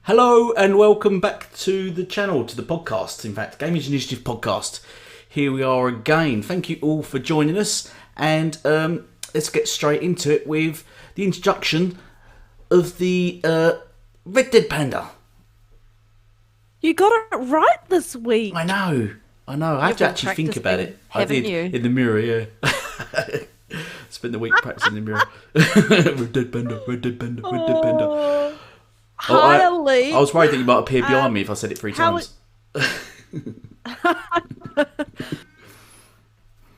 Hello and welcome back to the channel, to the podcast, in fact, Gaming Initiative podcast. Here we are again. Thank you all for joining us, and let's get straight into it with the introduction of the Red Dead Panda. You got it right this week. I know. I have to actually think about it. I did, you? in the mirror, yeah. Spent the week practicing in the mirror. Red Dead Panda, Red Dead Panda, Red Dead Panda. Hi, Lee. I was worried that you might appear behind me if I said it 3 times.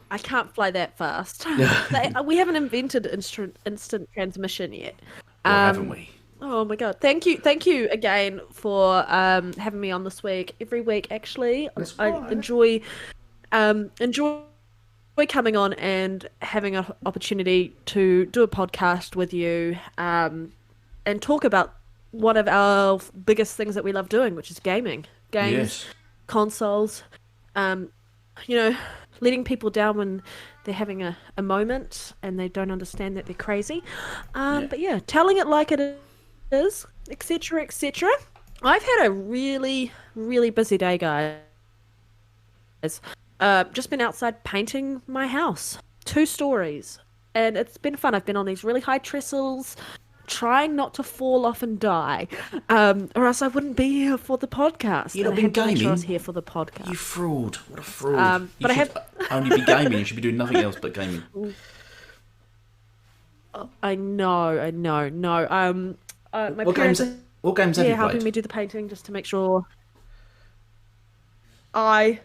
I can't fly that fast. We haven't invented instant transmission yet. Haven't we? Oh my god! Thank you again for having me on this week. Every week, actually, I enjoy coming on and having an opportunity to do a podcast with you and talk about one of our biggest things that we love doing, which is games, Yes. consoles. Letting people down when they're having a moment and they don't understand that they're crazy. But yeah, telling it like it is, etc., etc. I've had a really, really busy day, guys. Just been outside painting my house. 2 stories. And it's been fun. I've been on these really high trestles, trying not to fall off and die, or else I wouldn't be here for the podcast. You've not been gaming? I was here for the podcast. You fraud. What a fraud. But I have only be gaming. You should be doing nothing else but gaming. I know. No. What games have you played? Helping me do the painting just to make sure. I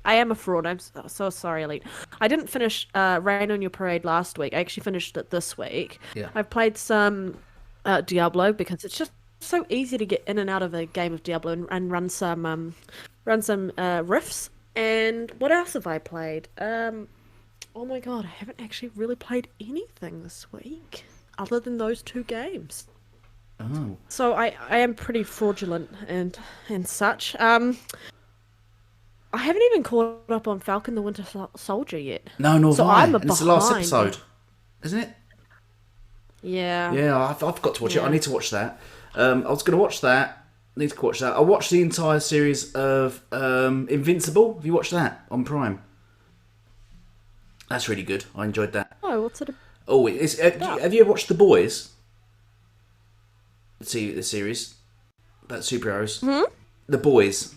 am a fraud. I'm so sorry, Elite. I didn't finish Rain on Your Parade last week. I actually finished it this week. Yeah. I've played some Diablo because it's just so easy to get in and out of a game of Diablo and run some riffs. And what else have I played? Oh my god, I haven't actually really played anything this week other than those 2 games. Oh. So I am pretty fraudulent and such. I haven't even caught up on Falcon the Winter Soldier yet. No, nor have I. I'm And it's the last episode, isn't it? Yeah. Yeah, I've got to watch it. I need to watch that. I was going to watch that. Need to watch that. I watched the entire series of Invincible. Have you watched that on Prime? That's really good. I enjoyed that. Oh, what's it about? Oh, have you ever watched The Boys? The series about superheroes. Hmm? The Boys,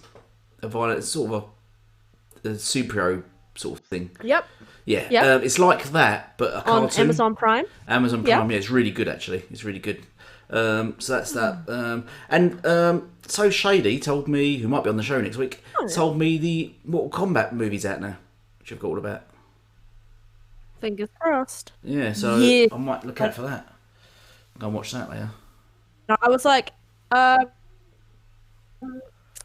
it's sort of a superhero sort of thing. Yep. Yeah. Yep. It's like that, but a cartoon. On Amazon Prime. Amazon Prime. Yeah, it's really good actually. It's really good. So that's that. And So Shady told me, who might be on the show next week, told me the Mortal Kombat movie's out now, which I've got all about. Fingers crossed. Yeah, so I might look out for that. Go and watch that later. I was like,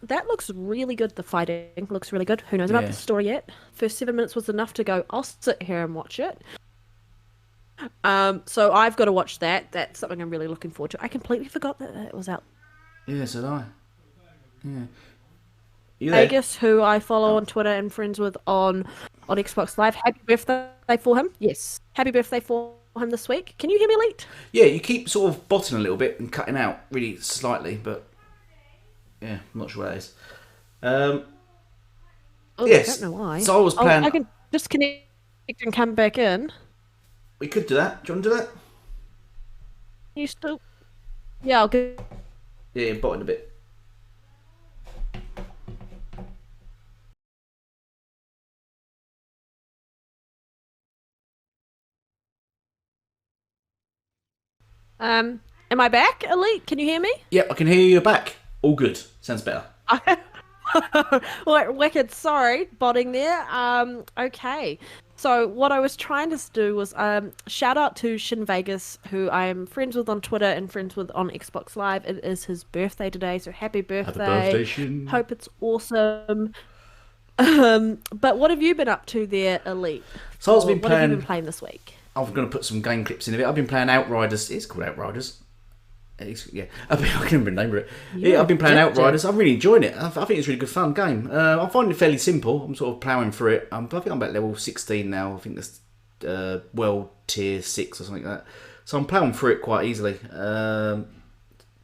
that looks really good. The fighting looks really good. Who knows about the story yet? First 7 minutes was enough to go, I'll sit here and watch it. So I've got to watch that. That's something I'm really looking forward to. I completely forgot that it was out. Yeah, so did I. Yeah. You there? Vegas, who I follow on Twitter and friends with on Xbox Live. Happy birthday for him. Yes. Happy birthday for him this week. Can you hear me, Leet? Yeah, you keep sort of botting a little bit and cutting out really slightly, but yeah, I'm not sure what that is. Yes. I don't know why. So I was planning. I can disconnect and come back in. We could do that. Do you want to do that? You still? Yeah, I'll go. Yeah, botting a bit. Am I back, Elite? Can you hear me? Yep, I can hear you back. All good. Sounds better. Wicked. Sorry, botting there. Okay. So what I was trying to do was shout out to Shin Vegas, who I am friends with on Twitter and friends with on Xbox Live. It is his birthday today, so happy birthday. Happy birthday, Shin. Hope it's awesome. But what have you been up to there, Elite? So I've been What playing. have you been playing this week? I'm going to put some game clips in of it. I've been playing Outriders. It's called Outriders. Yeah, I can't remember the name of it. Yeah, I've been playing Outriders. I'm really enjoying it. I think it's a really good fun game. I find it fairly simple. I'm sort of ploughing through it. I think I'm about level 16 now. I think that's world tier 6 or something like that. So I'm ploughing through it quite easily.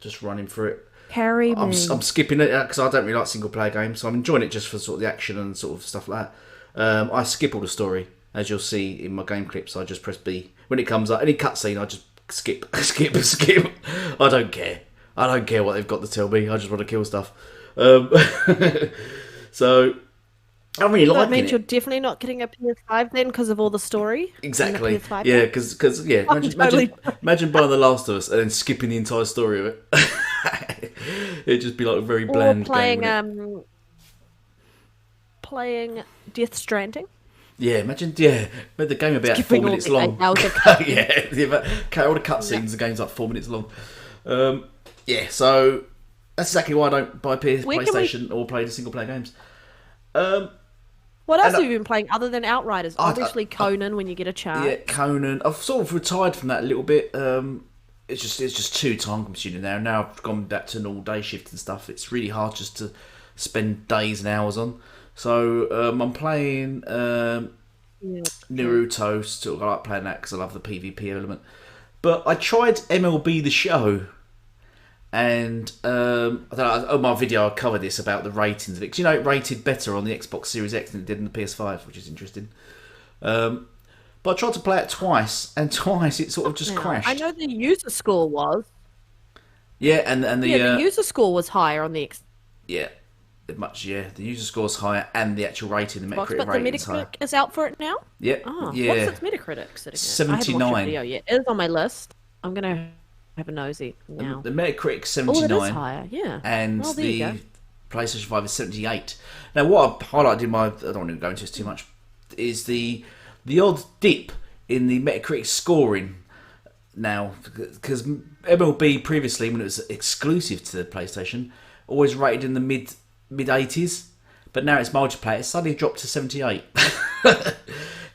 just running through it. Carry I'm me. skipping it because I don't really like single player games, so I'm enjoying it just for sort of the action and sort of stuff like that. I skip all the story, as you'll see in my game clips. I just press B when it comes up. Any cutscene, I just skip. I don't care. I don't care what they've got to tell me. I just want to kill stuff. So I'm really liking it. That means you're definitely not getting a PS5 then because of all the story. Exactly. PS5 Yeah, because imagine buying The Last of Us and then skipping the entire story of it. It'd just be like a very bland game. Playing Death Stranding. Yeah, imagine but the game about 4 minutes long. Yeah, all the cutscenes. The game's like 4 minutes long. Yeah, so that's exactly why I don't buy PlayStation or play the single player games. What else have you been playing other than Outriders? Obviously Conan when you get a chance. Yeah, Conan. I've sort of retired from that a little bit. It's just too time consuming now. Now I've gone back to an all day shift and stuff. It's really hard just to spend days and hours on. So I'm playing Naruto. Still, I like playing that because I love the PvP element. But I tried MLB The Show. And I don't know, on my video I covered this about the ratings of it. Because you know it rated better on the Xbox Series X than it did in the PS5, which is interesting. But I tried to play it twice, and twice it sort of just crashed. I know the user score was. Yeah, and the user score was higher on the X. Yeah, the user score's higher, and the actual rating, the Metacritic rating is higher. But the Metacritic is out for it now. Yeah, yeah. What's its Metacritic sitting at? 79. I haven't watched the video yet. It is on my list. I'm gonna have a nosy now. The Metacritic 79. Oh, it is higher, yeah. And the PlayStation 5 is 78. Now, what I've highlighted in my... I don't want to go into this too much. Is the odd dip in the Metacritic scoring now. Because MLB previously, when it was exclusive to the PlayStation, always rated in the mid-80s. But now it's multiplayer. It's suddenly dropped to 78. For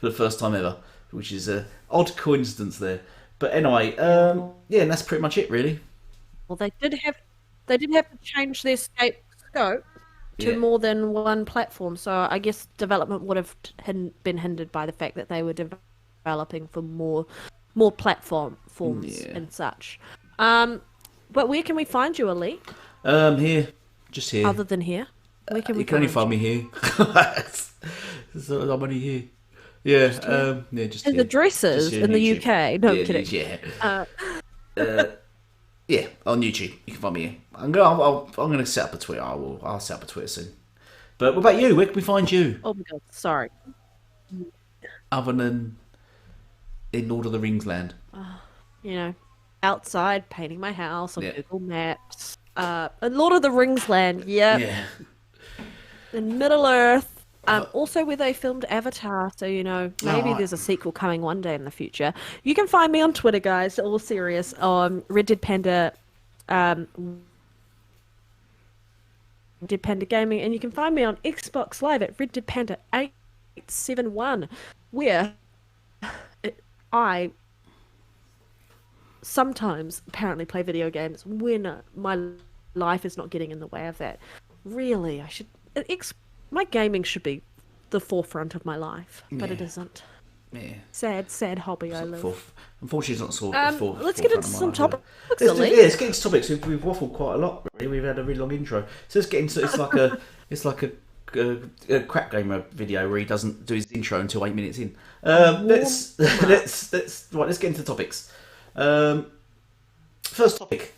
the first time ever. Which is an odd coincidence there. But anyway, yeah, and that's pretty much it, really. Well, they did have to change their scope to more than one platform. So I guess development would have been hindered by the fact that they were developing for more platforms and such. But where can we find you, Elite? Here, just here. Other than here, where can we? You can only find me here. So I'm only here. Yeah, just the dresses in the UK. No, I'm kidding. Yeah, on YouTube you can find me here. I'm gonna set up a Twitter. I'll set up a Twitter soon. But what about you? Where can we find you? Oh my god, sorry. Other than in Lord of the Rings land. You know, outside painting my house on Google Maps. In Lord of the Rings land, yeah. In Middle Earth. Also where they filmed Avatar, so you know, maybe there's a sequel coming one day in the future. You can find me on Twitter, guys, all serious, Red Dead Panda Gaming, and you can find me on Xbox Live at Red Dead Panda 871, where I sometimes apparently play video games when my life is not getting in the way of that. Really, I should... My gaming should be the forefront of my life, but it isn't. Yeah. Sad hobby I live. Unfortunately, it's not let's get into some topics. Let's get into topics. We've waffled quite a lot. Really. We've had a really long intro. So let's get into it's like a crap gamer video where he doesn't do his intro until 8 minutes in. Let's get into topics. First topic,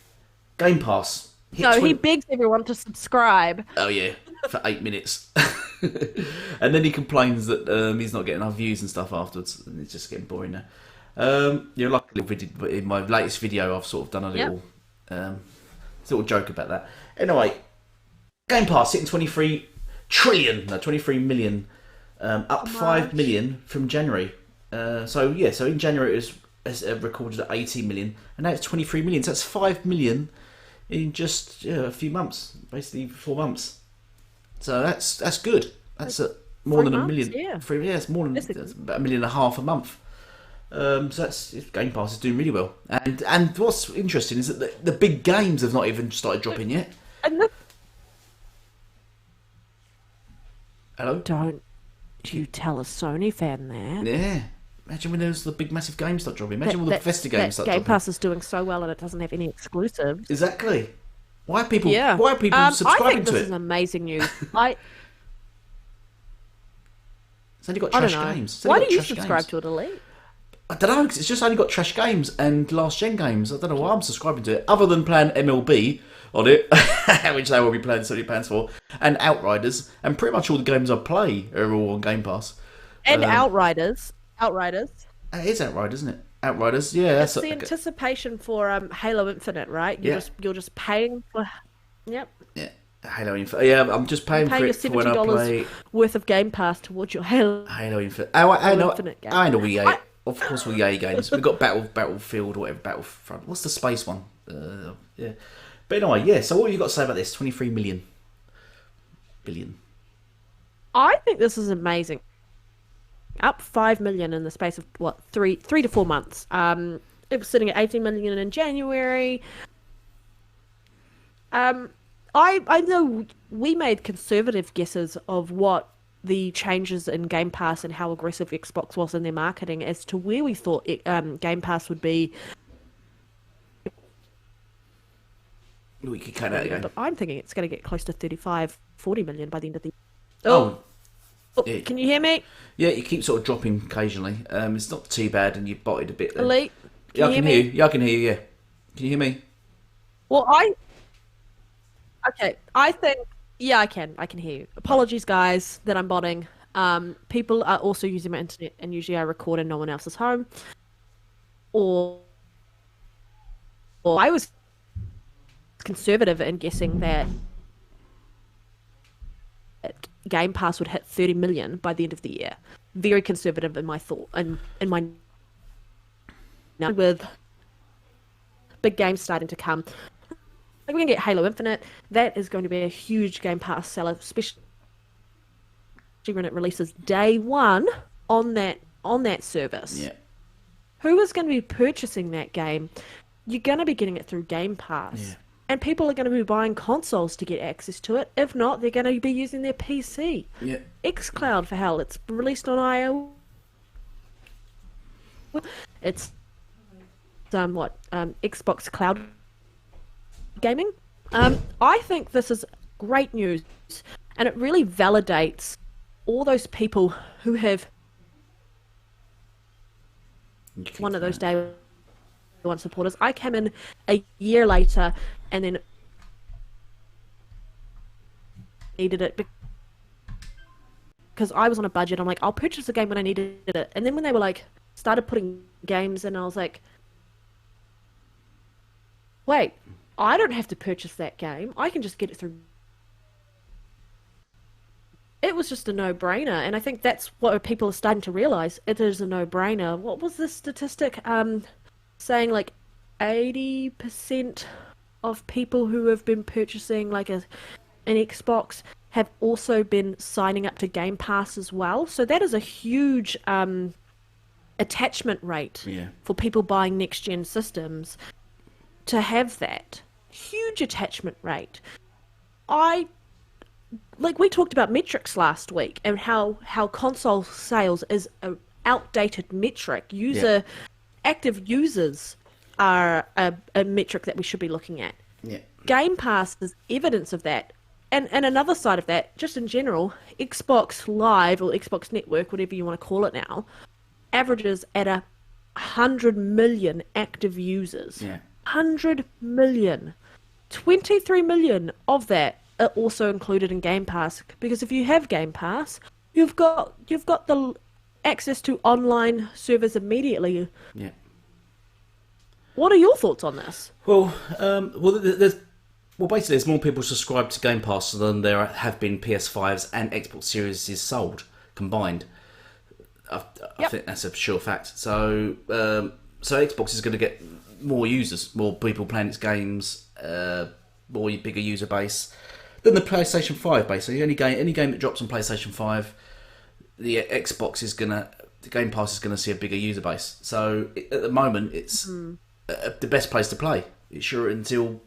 Game Pass. He begs everyone to subscribe. Oh yeah, for 8 minutes. And then he complains that he's not getting enough views and stuff afterwards, and it's just getting boring now. Like a little video, in my latest video, I've sort of done a little joke about that. Anyway, Game Pass hitting 23 million, up 5 million from January. So in January it was recorded at 18 million, and now it's 23 million. So that's 5 million in just a few months, basically 4 months. So that's good. That's more than a million. Yeah. It's more than about 1.5 million a month. So that's Game Pass is doing really well. And what's interesting is that the big games have not even started dropping yet. Hello? Don't you tell a Sony fan there. Yeah. Imagine when there's the big massive games start dropping. Imagine all the Bethesda games start Game dropping. Pass is doing so well and it doesn't have any exclusives. Exactly. Why are people? Yeah. Why are people I subscribing think to this it? is amazing news. It's only got I don't trash know. games. It's only Why got do you trash subscribe games. to it, Elite? I don't know, 'cause it's just only got trash games and last gen games. I don't know why I'm subscribing to it, other than playing MLB on it, which they will be playing £70 for, and Outriders, and pretty much all the games I play are all on Game Pass. And Outriders. Outriders. It is Outriders, isn't it? Outriders, yeah. That's It's the anticipation for Halo Infinite, right? You're just paying for. Yep. yeah. Halo Infinite. Yeah, I'm just paying for Paying your it for when I $70 play worth of Game Pass towards your Halo. Halo Infinite. I know. Infinite game. I know EA. Of course, we EA games. We've got Battlefield or whatever, Battlefront. What's the space one? Yeah. But anyway, yeah. So what have you got to say about this? 23 million. Billion. I think this is amazing. Up 5 million in the space of what, three to 4 months. It was sitting at 18 million in January. I know we made conservative guesses of what the changes in Game Pass and how aggressive Xbox was in their marketing as to where we thought Game Pass would be. We could cut out again. But I'm thinking it's going to get close to 35, 40 million by the end of the year. Oh. Yeah. Can you hear me? Yeah, you keep sort of dropping occasionally. It's not too bad, and you botted a bit there. Elite? Yeah, I Can can you hear you. Yeah, I can hear you. Yeah. Can you hear me? Well, okay, I think, yeah, I can hear you. Apologies, guys, that I'm botting. People are also using my internet, and usually I record in no one else's home. Or I was conservative in guessing that Game Pass would hit 30 million by the end of the year. Very conservative in my thought, in my now with big games starting to come. Like we're gonna get Halo Infinite. That is going to be a huge Game Pass seller, especially when it releases day one on that service. Yeah. Who is going to be purchasing that game? You're going to be getting it through Game Pass. Yeah. And people are going to be buying consoles to get access to it. If not, they're going to be using their PC. Yeah. xCloud, for hell, it's released on iOS. It's Xbox Cloud Gaming. I think this is great news, and it really validates all those people who have one of those day one supporters. I came in a year later and then needed it because I was on a budget. I'm like, I'll purchase a game when I needed it. And then when they were like, started putting games in, I was like, wait, I don't have to purchase that game. I can just get it through. It was just a no-brainer, and I think that's what people are starting to realize. It is a no-brainer. What was the statistic? Saying like 80% of people who have been purchasing like an Xbox have also been signing up to Game Pass as well. So that is a huge attachment rate for people buying next-gen systems to have that. Huge attachment rate. We talked about metrics last week and how console sales is an outdated metric. Active users are a metric that we should be looking at. Yeah. Game Pass is evidence of that. And another side of that, just in general, Xbox Live or Xbox Network, whatever you want to call it now, averages at 100 million active users. Yeah. 100 million. 23 million of that are also included in Game Pass, because if you have Game Pass, you've got the access to online servers immediately. Yeah. What are your thoughts on this? Well, basically, there's more people subscribed to Game Pass than there have been PS5s and Xbox Series sold combined. I think that's a sure fact. So Xbox is going to get more users, more people playing its games, bigger user base than the PlayStation 5. Basically, any game that drops on PlayStation 5, the Game Pass is gonna see a bigger user base. So at the moment, it's the best place to play. It's sure until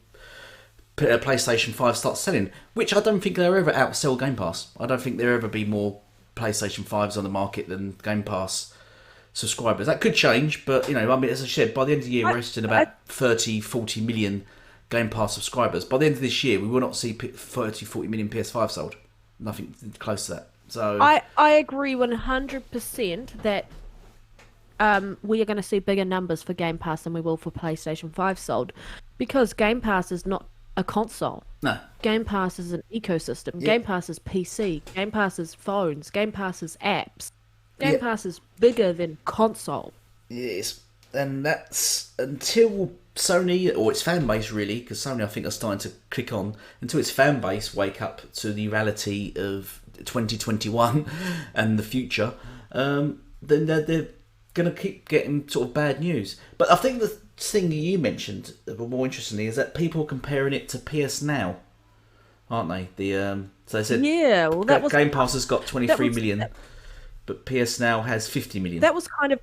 PlayStation 5 starts selling, which I don't think they'll ever outsell Game Pass. I don't think there'll ever be more PlayStation 5s on the market than Game Pass subscribers. That could change, but you know, I mean, as I said, by the end of the year, we're estimating I, about 30, 40 million Game Pass subscribers. By the end of this year, we will not see 30, 40 million PS5 sold. Nothing close to that. So I agree 100% that we are going to see bigger numbers for Game Pass than we will for PlayStation 5 sold, because Game Pass is not a console. no, Game Pass is an ecosystem. Yeah. Game Pass is PC. Game Pass is phones. Game Pass is apps. Game Yeah. Pass is bigger than console. yes, and that's until Sony or its fan base really, because Sony I think are starting to click on, until its fan base wake up to the reality of 2021 and the future. Then they're going to keep getting sort of bad news. But I think the thing you mentioned, more interestingly, is that people are comparing it to PS Now, aren't they? So they said Yeah, well, that was Game Pass has got 23 million, that- but PS Now has 50 million. that was kind of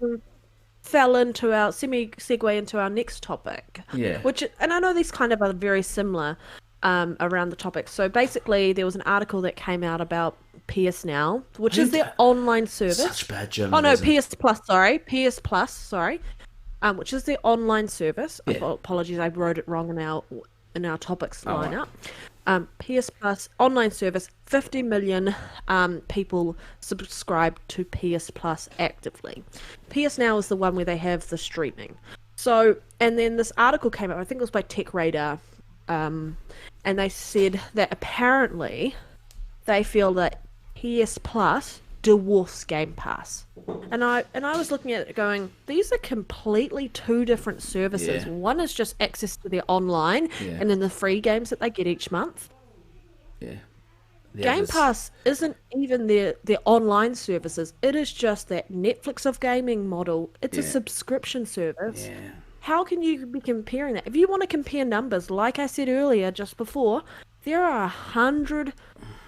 fell into our segue into our next topic. Yeah. Which, and I know these kind of are very similar around the topic. So basically, there was an article that came out about PS Now, which is their online service. Such bad Oh no, journalism. PS Plus. Sorry, PS Plus. Sorry, which is their online service. Yeah. Apologies, I wrote it wrong in our topics Oh, lineup. PS Plus online service. 50 million people subscribe to PS Plus actively. PS Now is the one where they have the streaming. So, and then this article came out. I think it was by Tech Radar, and they said that apparently they feel that PS Plus dwarfs Game Pass. And I was looking at it going, these are completely two different services. Yeah. One is just access to their online Yeah. and then the free games that they get each month. Yeah. The Game others- Pass isn't even their online services. It is just that Netflix of gaming model. It's a Yeah. subscription service. Yeah. How can you be comparing that? If you want to compare numbers, like I said earlier, just before, there are 100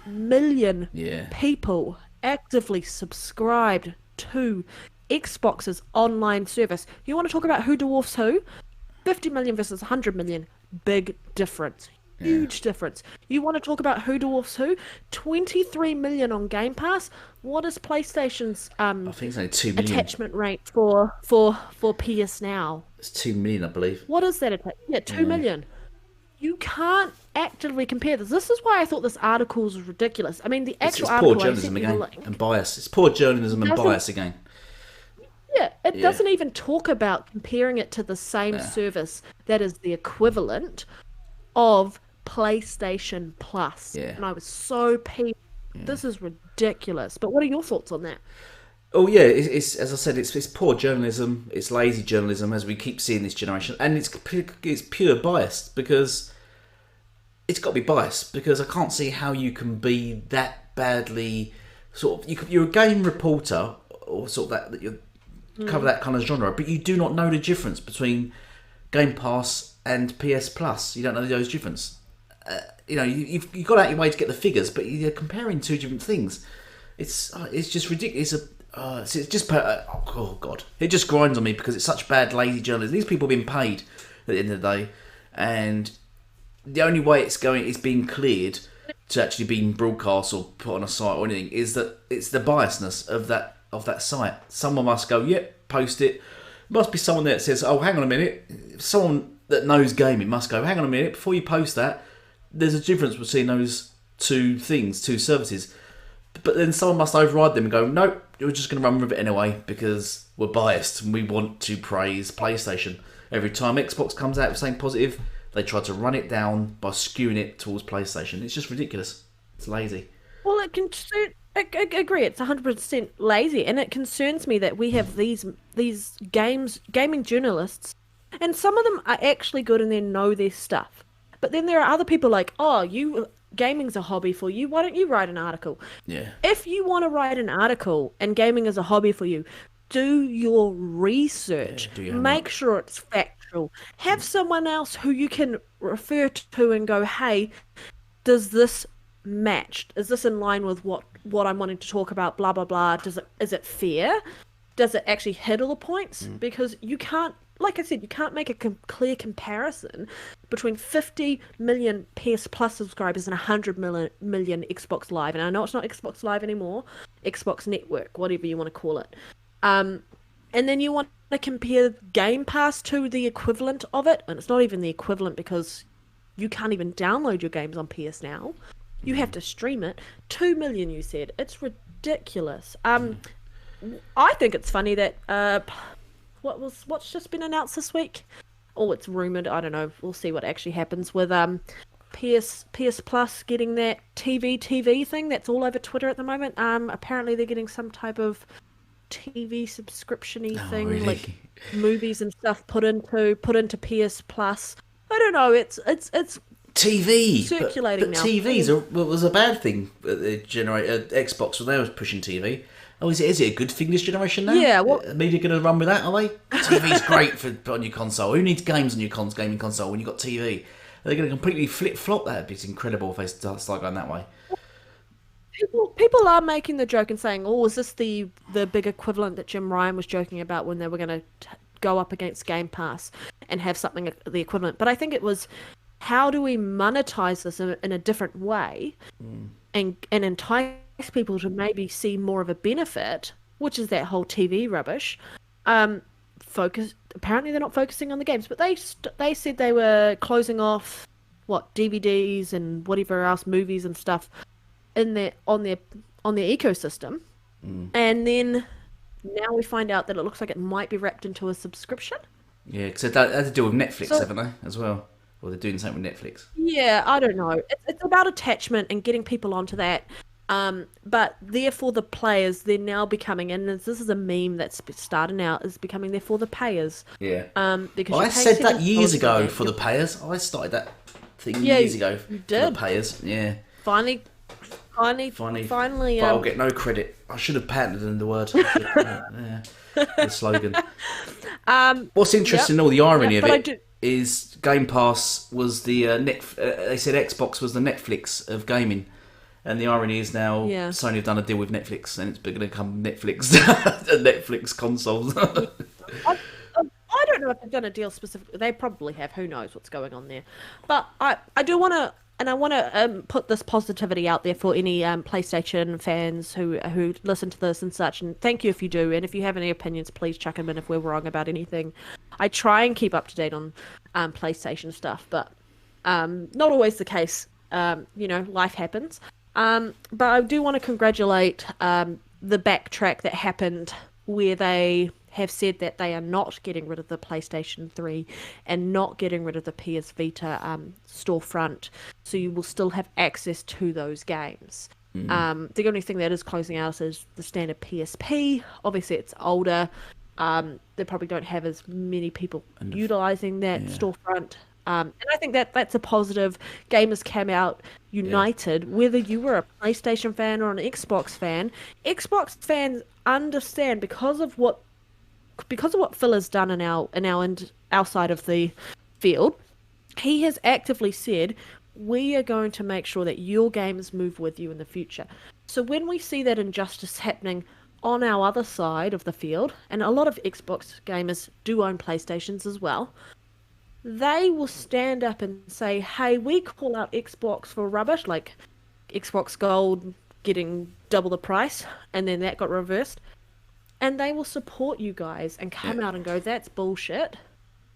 million Yeah. people actively subscribed to Xbox's online service. You want to talk about who dwarfs who? 50 million versus 100 million. Big difference. Huge difference. You want to talk about who dwarfs who? 23 million on Game Pass. What is PlayStation's I think it's only 2 million. attachment rate for PS Now? It's 2 million, I believe. What is that? Yeah, 2 million. You can't actively compare this. This is why I thought this article was ridiculous. I mean, the It's actual poor article, I journalism sent you the again. link. And bias. It's poor journalism and Doesn't- bias again. Yeah, it Yeah. doesn't even talk about comparing it to the same Yeah. service that is the equivalent of PlayStation Plus. Yeah. And I was so peeved. This is ridiculous. But what are your thoughts on that? Oh yeah, it's as I said, it's poor journalism, it's lazy journalism, as we keep seeing this generation, and it's pure bias, because it's got to be biased, because I can't see how you can be that badly sort of. You're a game reporter or sort of that you cover that kind of genre, but you do not know the difference between Game Pass and PS Plus. You don't know those difference. You've got out your way to get the figures, but you're comparing two different things. It's just ridiculous. It's just oh god, it just grinds on me because it's such bad, lazy journalism. These people have been paid at the end of the day, and the only way it's being cleared to actually being broadcast or put on a site or anything is that it's the biasness of that site. Someone must go, yep, post it. Must be someone there that says, oh, hang on a minute. Someone that knows gaming must go, hang on a minute, before you post that, there's a difference between those two services. But then someone must override them and go, nope, we're just going to run with it anyway because we're biased and we want to praise PlayStation. Every time Xbox comes out with something positive, they try to run it down by skewing it towards PlayStation. It's just ridiculous. It's lazy. Well, I agree. It's 100% lazy, and it concerns me that we have these gaming journalists, and some of them are actually good and they know their stuff. But then there are other people like, oh, gaming's a hobby for you. Why don't you write an article? Yeah. If you want to write an article and gaming is a hobby for you, do your research. Yeah, do your Make homework. sure it's factual. Have someone else who you can refer to and go, hey, does this match? Is this in line with what I'm wanting to talk about? Blah, blah, blah. Is it fair? Does it actually hit all the points? Because you can't, like I said, you can't make a clear comparison between 50 million PS Plus subscribers and 100 million Xbox Live. And I know it's not Xbox Live anymore, Xbox Network, whatever you want to call it. and then you want to compare Game Pass to the equivalent of it, and it's not even the equivalent because you can't even download your games on PS Now. You have to stream it. 2 million, you said. It's ridiculous. I think it's funny that what's just been announced this week? Oh, it's rumored. I don't know. We'll see what actually happens with PS Plus getting that TV thing that's all over Twitter at the moment. Apparently they're getting some type of TV subscription-y thing, really? like movies and stuff put into PS Plus. I don't know. It's TV circulating but now. TVs was a bad thing. Xbox when they was pushing TV. Oh, is it a good thing this generation now? Yeah, well, Are media going to run with that? Are they? TV's great for on your console. Who needs games on your gaming console when you've got TV? Are they going to completely flip flop that? It's incredible if they start going that way. people are making the joke and saying, "Oh, is this the big equivalent that Jim Ryan was joking about when they were going to go up against Game Pass and have something the equivalent?" But I think it was, how do we monetize this in a different way and entice people to maybe see more of a benefit, which is that whole TV rubbish. Apparently they're not focusing on the games, but they said they were closing off DVDs and whatever else, movies and stuff in their on their ecosystem. And then now we find out that it looks like it might be wrapped into a subscription. Yeah, because they had to deal with Netflix, haven't they, as well? Or they're doing something with Netflix. Yeah, I don't know. It's about attachment and getting people onto that. But therefore the players, they're now becoming, and this is a meme that's starting out, is becoming therefore the payers. Yeah. Because I said that years ago for the payers. I started that thing years ago for the payers. Yeah. Finally. But I'll get no credit. I should have patented in the word. Yeah. The slogan. What's interesting, all the irony of it is Game Pass was the they said Xbox was the Netflix of gaming. And the irony is now Sony have done a deal with Netflix, and it's going to come Netflix, Netflix consoles. I don't know if they've done a deal specifically. They probably have. Who knows what's going on there? But I do want to, and I want to put this positivity out there for any PlayStation fans who listen to this and such. And thank you if you do. And if you have any opinions, please chuck them in if we're wrong about anything. I try and keep up to date on PlayStation stuff, but not always the case. Life happens. But I do want to congratulate the backtrack that happened where they have said that they are not getting rid of the PlayStation 3 and not getting rid of the PS Vita storefront, so you will still have access to those games. The only thing that is closing out is the standard PSP. Obviously, it's older. They probably don't have as many people utilizing that storefront. And I think that's a positive. Gamers came out united, whether you were a PlayStation fan or an Xbox fan. Xbox fans understand because of what Phil has done in our side of the field. He has actively said, we are going to make sure that your games move with you in the future. So when we see that injustice happening on our other side of the field, and a lot of Xbox gamers do own PlayStations as well, they will stand up and say, hey, we call out Xbox for rubbish, like Xbox Gold getting double the price, and then that got reversed. And they will support you guys and come out and go, that's bullshit.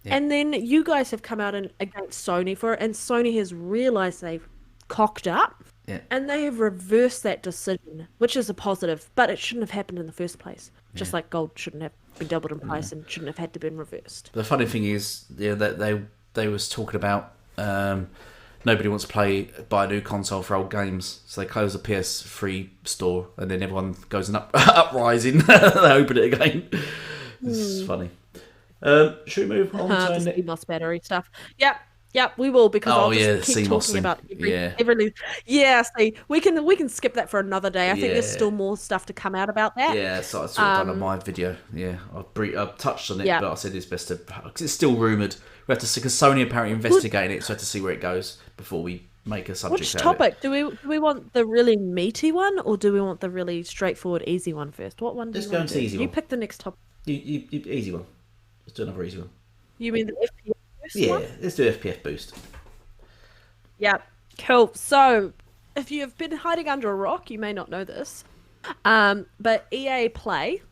Yeah. And then you guys have come out against Sony for it, and Sony has realised they've cocked up, and they have reversed that decision, which is a positive, but it shouldn't have happened in the first place. Just like gold shouldn't have been doubled in price and shouldn't have had to been reversed. The funny thing is, that they was talking about nobody wants to buy a new console for old games, so they close the PS3 store, and then everyone goes in uprising. They open it again. This is funny. Should we move on to the CMOS battery stuff? Yep, we will, because I'll just keep talking about every. Yeah, see, we can skip that for another day. I think there's still more stuff to come out about that. Yeah, so I sort of done on my video. Yeah, I've touched on it, but I said it's best to, because it's still rumoured. We have to see, because Sony apparently investigating it, so we have to see where it goes before we make a subject. Which topic do we want? The really meaty one, or do we want the really straightforward, easy one first? What one? Let's go into easy one. You pick the next topic. You easy one. Let's do another easy one. You mean the FPS? Yeah, let's do FPS boost. Yeah, cool. So, if you have been hiding under a rock, you may not know this, but EA Play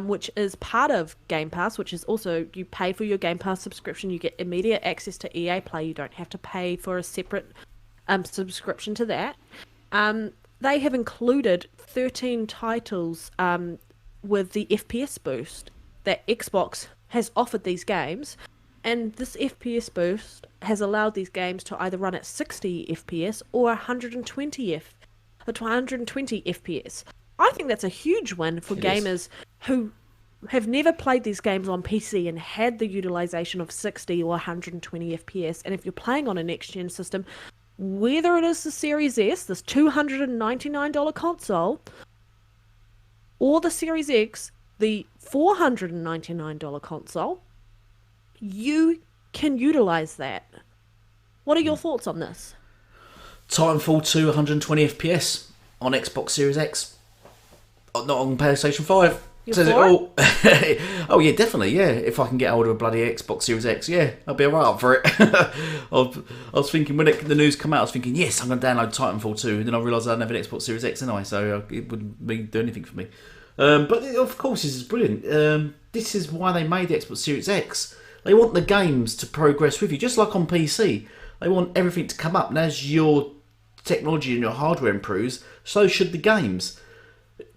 which is part of Game Pass, which is also you pay for your Game Pass subscription, you get immediate access to EA Play. You don't have to pay for a separate subscription to that. They have included 13 titles with the FPS boost that Xbox has offered these games, and this FPS boost has allowed these games to either run at 60 FPS or 120 FPS. I think that's a huge win for gamers who have never played these games on PC and had the utilization of 60 or 120 FPS. And if you're playing on a next-gen system, whether it is the Series S, this $299 console, or the Series X, the $499 console, you can utilize that. What are your thoughts on this? Titanfall 2 120 FPS on Xbox Series X. Not on PlayStation 5. Says it all. Oh yeah, definitely, yeah. If I can get hold of a bloody Xbox Series X, yeah, I'll be alright up for it. I was thinking when the news came out, I was thinking, yes, I'm going to download Titanfall 2, and then I realised I don't have an Xbox Series X anyway, so it wouldn't do anything for me. But of course, this is brilliant. This is why they made the Xbox Series X. They want the games to progress with you, just like on PC. They want everything to come up, and as your technology and your hardware improves, so should the games.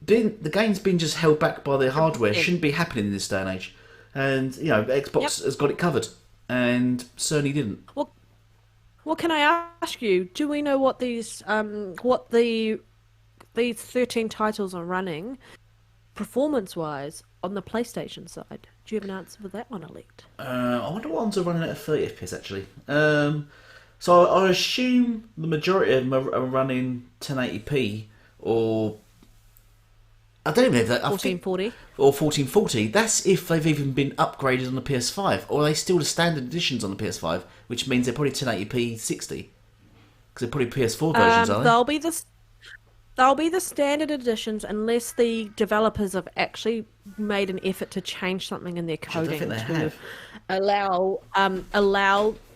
The game's been just held back by the hardware. Shouldn't be happening in this day and age. And Xbox has got it covered, and Sony didn't. Well, can I ask you? Do we know what these 13 titles are running, performance-wise, on the PlayStation side? Do you have an answer for that one, Elite? I wonder what ones are running at 30 FPS actually. So I assume the majority of them are running 1080p or. I don't even know if that. 1440. Or 1440. That's if they've even been upgraded on the PS5. Or are they still the standard editions on the PS5? Which means they're probably 1080p 60. Because they're probably PS4 versions, are they? They'll be the standard editions unless the developers have actually made an effort to change something in their coding to allow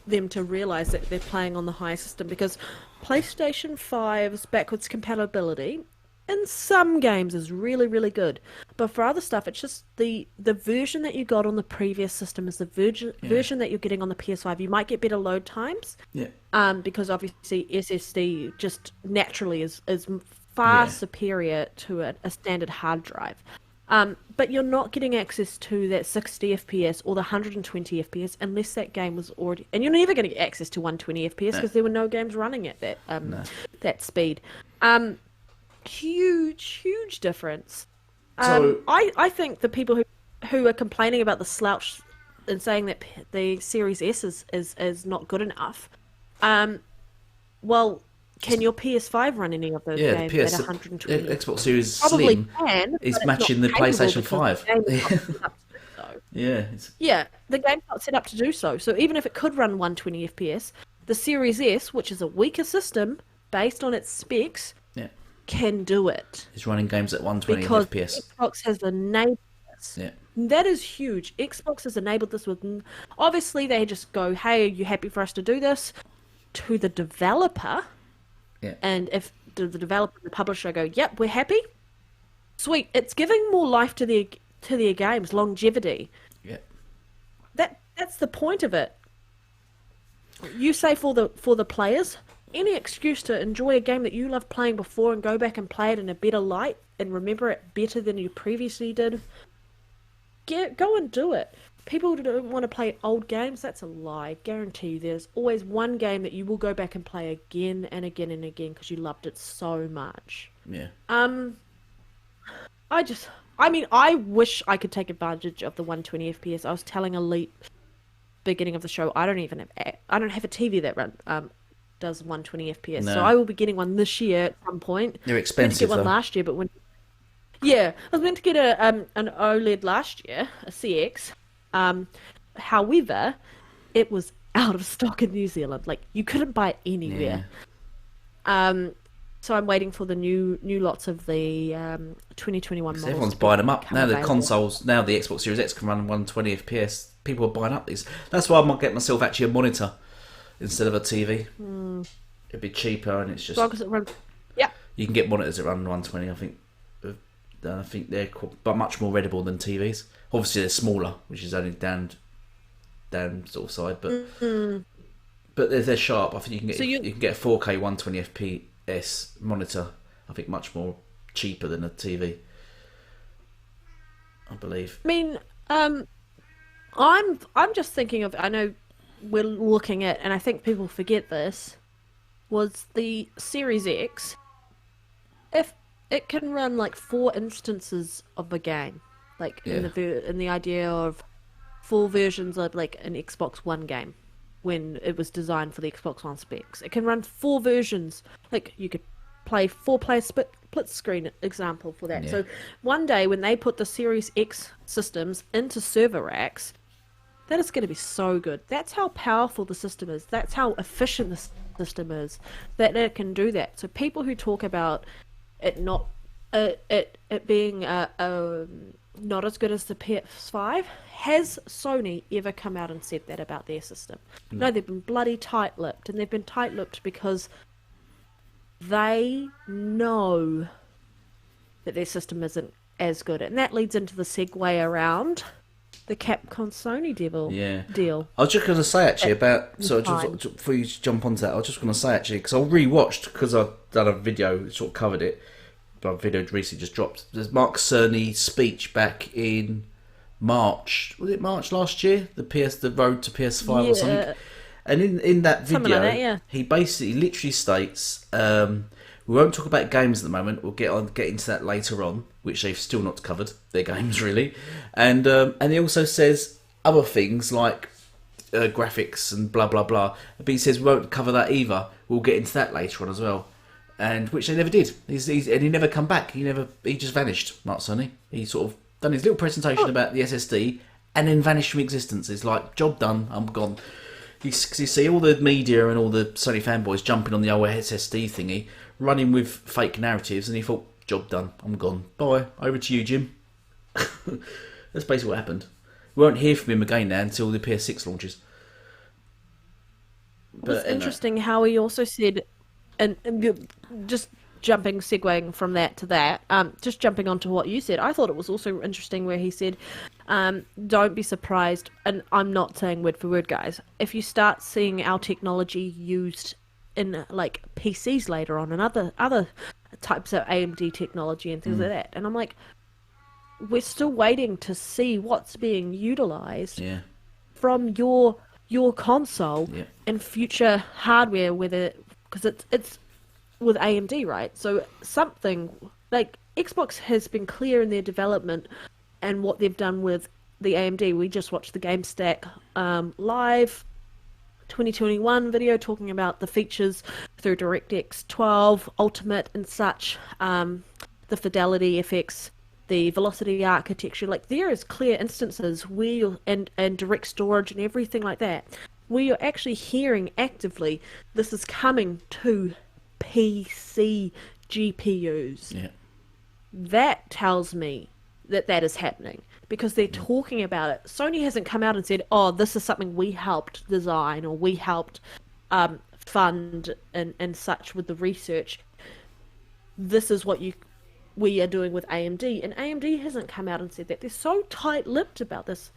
them to realise that they're playing on the higher system. Because PlayStation 5's backwards compatibility in some games is really, really good, but for other stuff, it's just the version that you got on the previous system is the version that you're getting on the PS5. You might get better load times, because obviously SSD just naturally is far superior to a standard hard drive. But you're not getting access to that 60 FPS or the 120 FPS unless that game was already, and you're never going to get access to 120 FPS because there were no games running at that speed. Huge difference. I think the people who are complaining about the slouch and saying that the Series S is not good enough, well, can your PS5 run any of those games at 120? Xbox Series Probably Slim can, is matching the PlayStation 5. The game's not set up to do so. So even if it could run 120 FPS, the Series S, which is a weaker system based on its specs, can do it. It's running games at 120 because FPS. Xbox has enabled this. Yeah. That is huge. Xbox has enabled this with... Obviously, they just go, hey, are you happy for us to do this? To the developer. Yeah. And if the developer and the publisher go, yep, we're happy. Sweet. It's giving more life to their games, longevity. Yeah. That's the point of it. You say for the players... Any excuse to enjoy a game that you loved playing before and go back and play it in a better light and remember it better than you previously did, go and do it. People don't want to play old games. That's a lie. I guarantee you there's always one game that you will go back and play again and again and again because you loved it so much. Yeah. I wish I could take advantage of the 120 FPS. I was telling Elite beginning of the show, I don't have a TV that does 120 FPS. No. So I will be getting one this year at some point. They're expensive, I was meant to get one last year, but I was meant to get an OLED last year, a CX. However, it was out of stock in New Zealand. Like, you couldn't buy it anywhere. Yeah. So I'm waiting for the new lots of the 2021 models. Everyone's buying them up now. The consoles, now the Xbox Series X can run 120 FPS. People are buying up these. That's why I might get myself actually a monitor instead of a TV. It'd be cheaper, and it's just... As long as it runs... Yeah. You can get monitors that run 120, I think. I think they're but much more readable than TVs. Obviously, they're smaller, which is only down sort of side, but they're sharp. I think you can get a 4K 120 FPS monitor. I think much more cheaper than a TV. I believe. I mean, I'm just thinking of. I know we're looking at, and I think people forget this. Was the Series X? If it can run like 4 instances of a game, like in the idea of 4 versions of like an Xbox One game, when it was designed for the Xbox One specs, it can run 4 versions. Like you could play 4-player split screen example for that. So one day when they put the Series X systems into server racks, that is going to be so good. That's how powerful the system is. That's how efficient the system is, that it can do that. So people who talk about it not it being not as good as the PS5, has Sony ever come out and said that about their system? No, they've been bloody tight-lipped, and they've been tight-lipped because they know that their system isn't as good, and that leads into the segue around the Capcom Sony deal. I was just going to say actually about before you jump onto that, I was just going to say actually because I rewatched because I've done a video sort of covered it. But a video recently just dropped. There's Mark Cerny's speech back in March. Was it March last year? The road to PS5 or something. And in that video, like that, he basically literally states, we won't talk about games at the moment. We'll get into that later on, which they've still not covered their games really. And he also says other things like graphics and blah blah blah. But he says we won't cover that either. We'll get into that later on as well. And which they never did. And he never come back. He just vanished. Mark Cerny. He sort of done his little presentation about the SSD and then vanished from existence. It's like job done. I'm gone. You see all the media and all the Sony fanboys jumping on the old SSD thingy, running with fake narratives, and he thought, job done. I'm gone. Bye. Over to you, Jim. That's basically what happened. We won't hear from him again now until the PS6 launches. But it's interesting how he also said. And just segueing from that to that, just jumping onto what you said, I thought it was also interesting where he said, don't be surprised, and I'm not saying word for word, guys, if you start seeing our technology used in like PCs later on and other types of AMD technology and things like that. And I'm like, we're still waiting to see what's being utilized from your console and future hardware, because it's with AMD, right? So something like Xbox has been clear in their development and what they've done with the AMD. We just watched the GameStack live 2021 video talking about the features through DirectX 12 Ultimate and such, the fidelity effects, the velocity architecture. Like there is clear instances where and direct storage and everything like that, where you're actually hearing actively this is coming to PC GPUs. Yeah. That tells me that is happening because they're talking about it. Sony hasn't come out and said, oh, this is something we helped design or we helped fund and such with the research. This is what we are doing with AMD. And AMD hasn't come out and said that. They're so tight-lipped about this.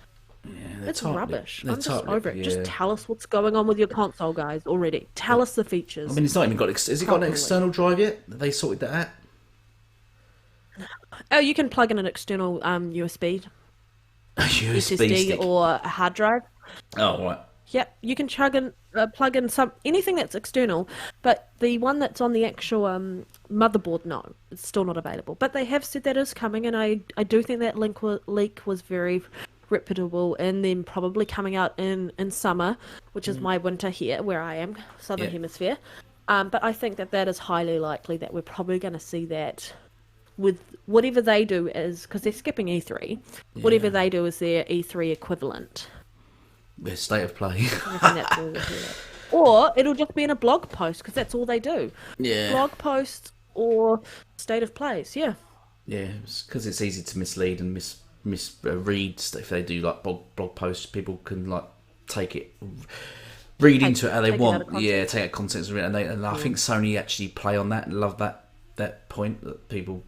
Yeah, it's rubbish. I'm just over it. Just tell us what's going on with your console, guys, already. Tell us the features. I mean, it's not even got... Has it got an external drive yet? Have they sorted that out? Oh, you can plug in an external USB. A USB SSD stick. Or a hard drive. Oh, right. Yep, you can plug in anything that's external, but the one that's on the actual motherboard, no, it's still not available. But they have said that is coming, and I do think that leak was very reputable, and then probably coming out in summer, which is my winter here where I am, southern hemisphere. But I think that is highly likely that we're probably going to see that with whatever they do is, because they're skipping E3, whatever they do is their E3 equivalent. Their state of play. I think that's all we'll hear. Or it'll just be in a blog post, because that's all they do. Yeah. Blog post or state of plays, yeah. Yeah, because it's easy to mislead and misread. If they do like blog posts, people can like read into it how they want. Yeah, take out context of it, and I think Sony actually play on that and love that point that people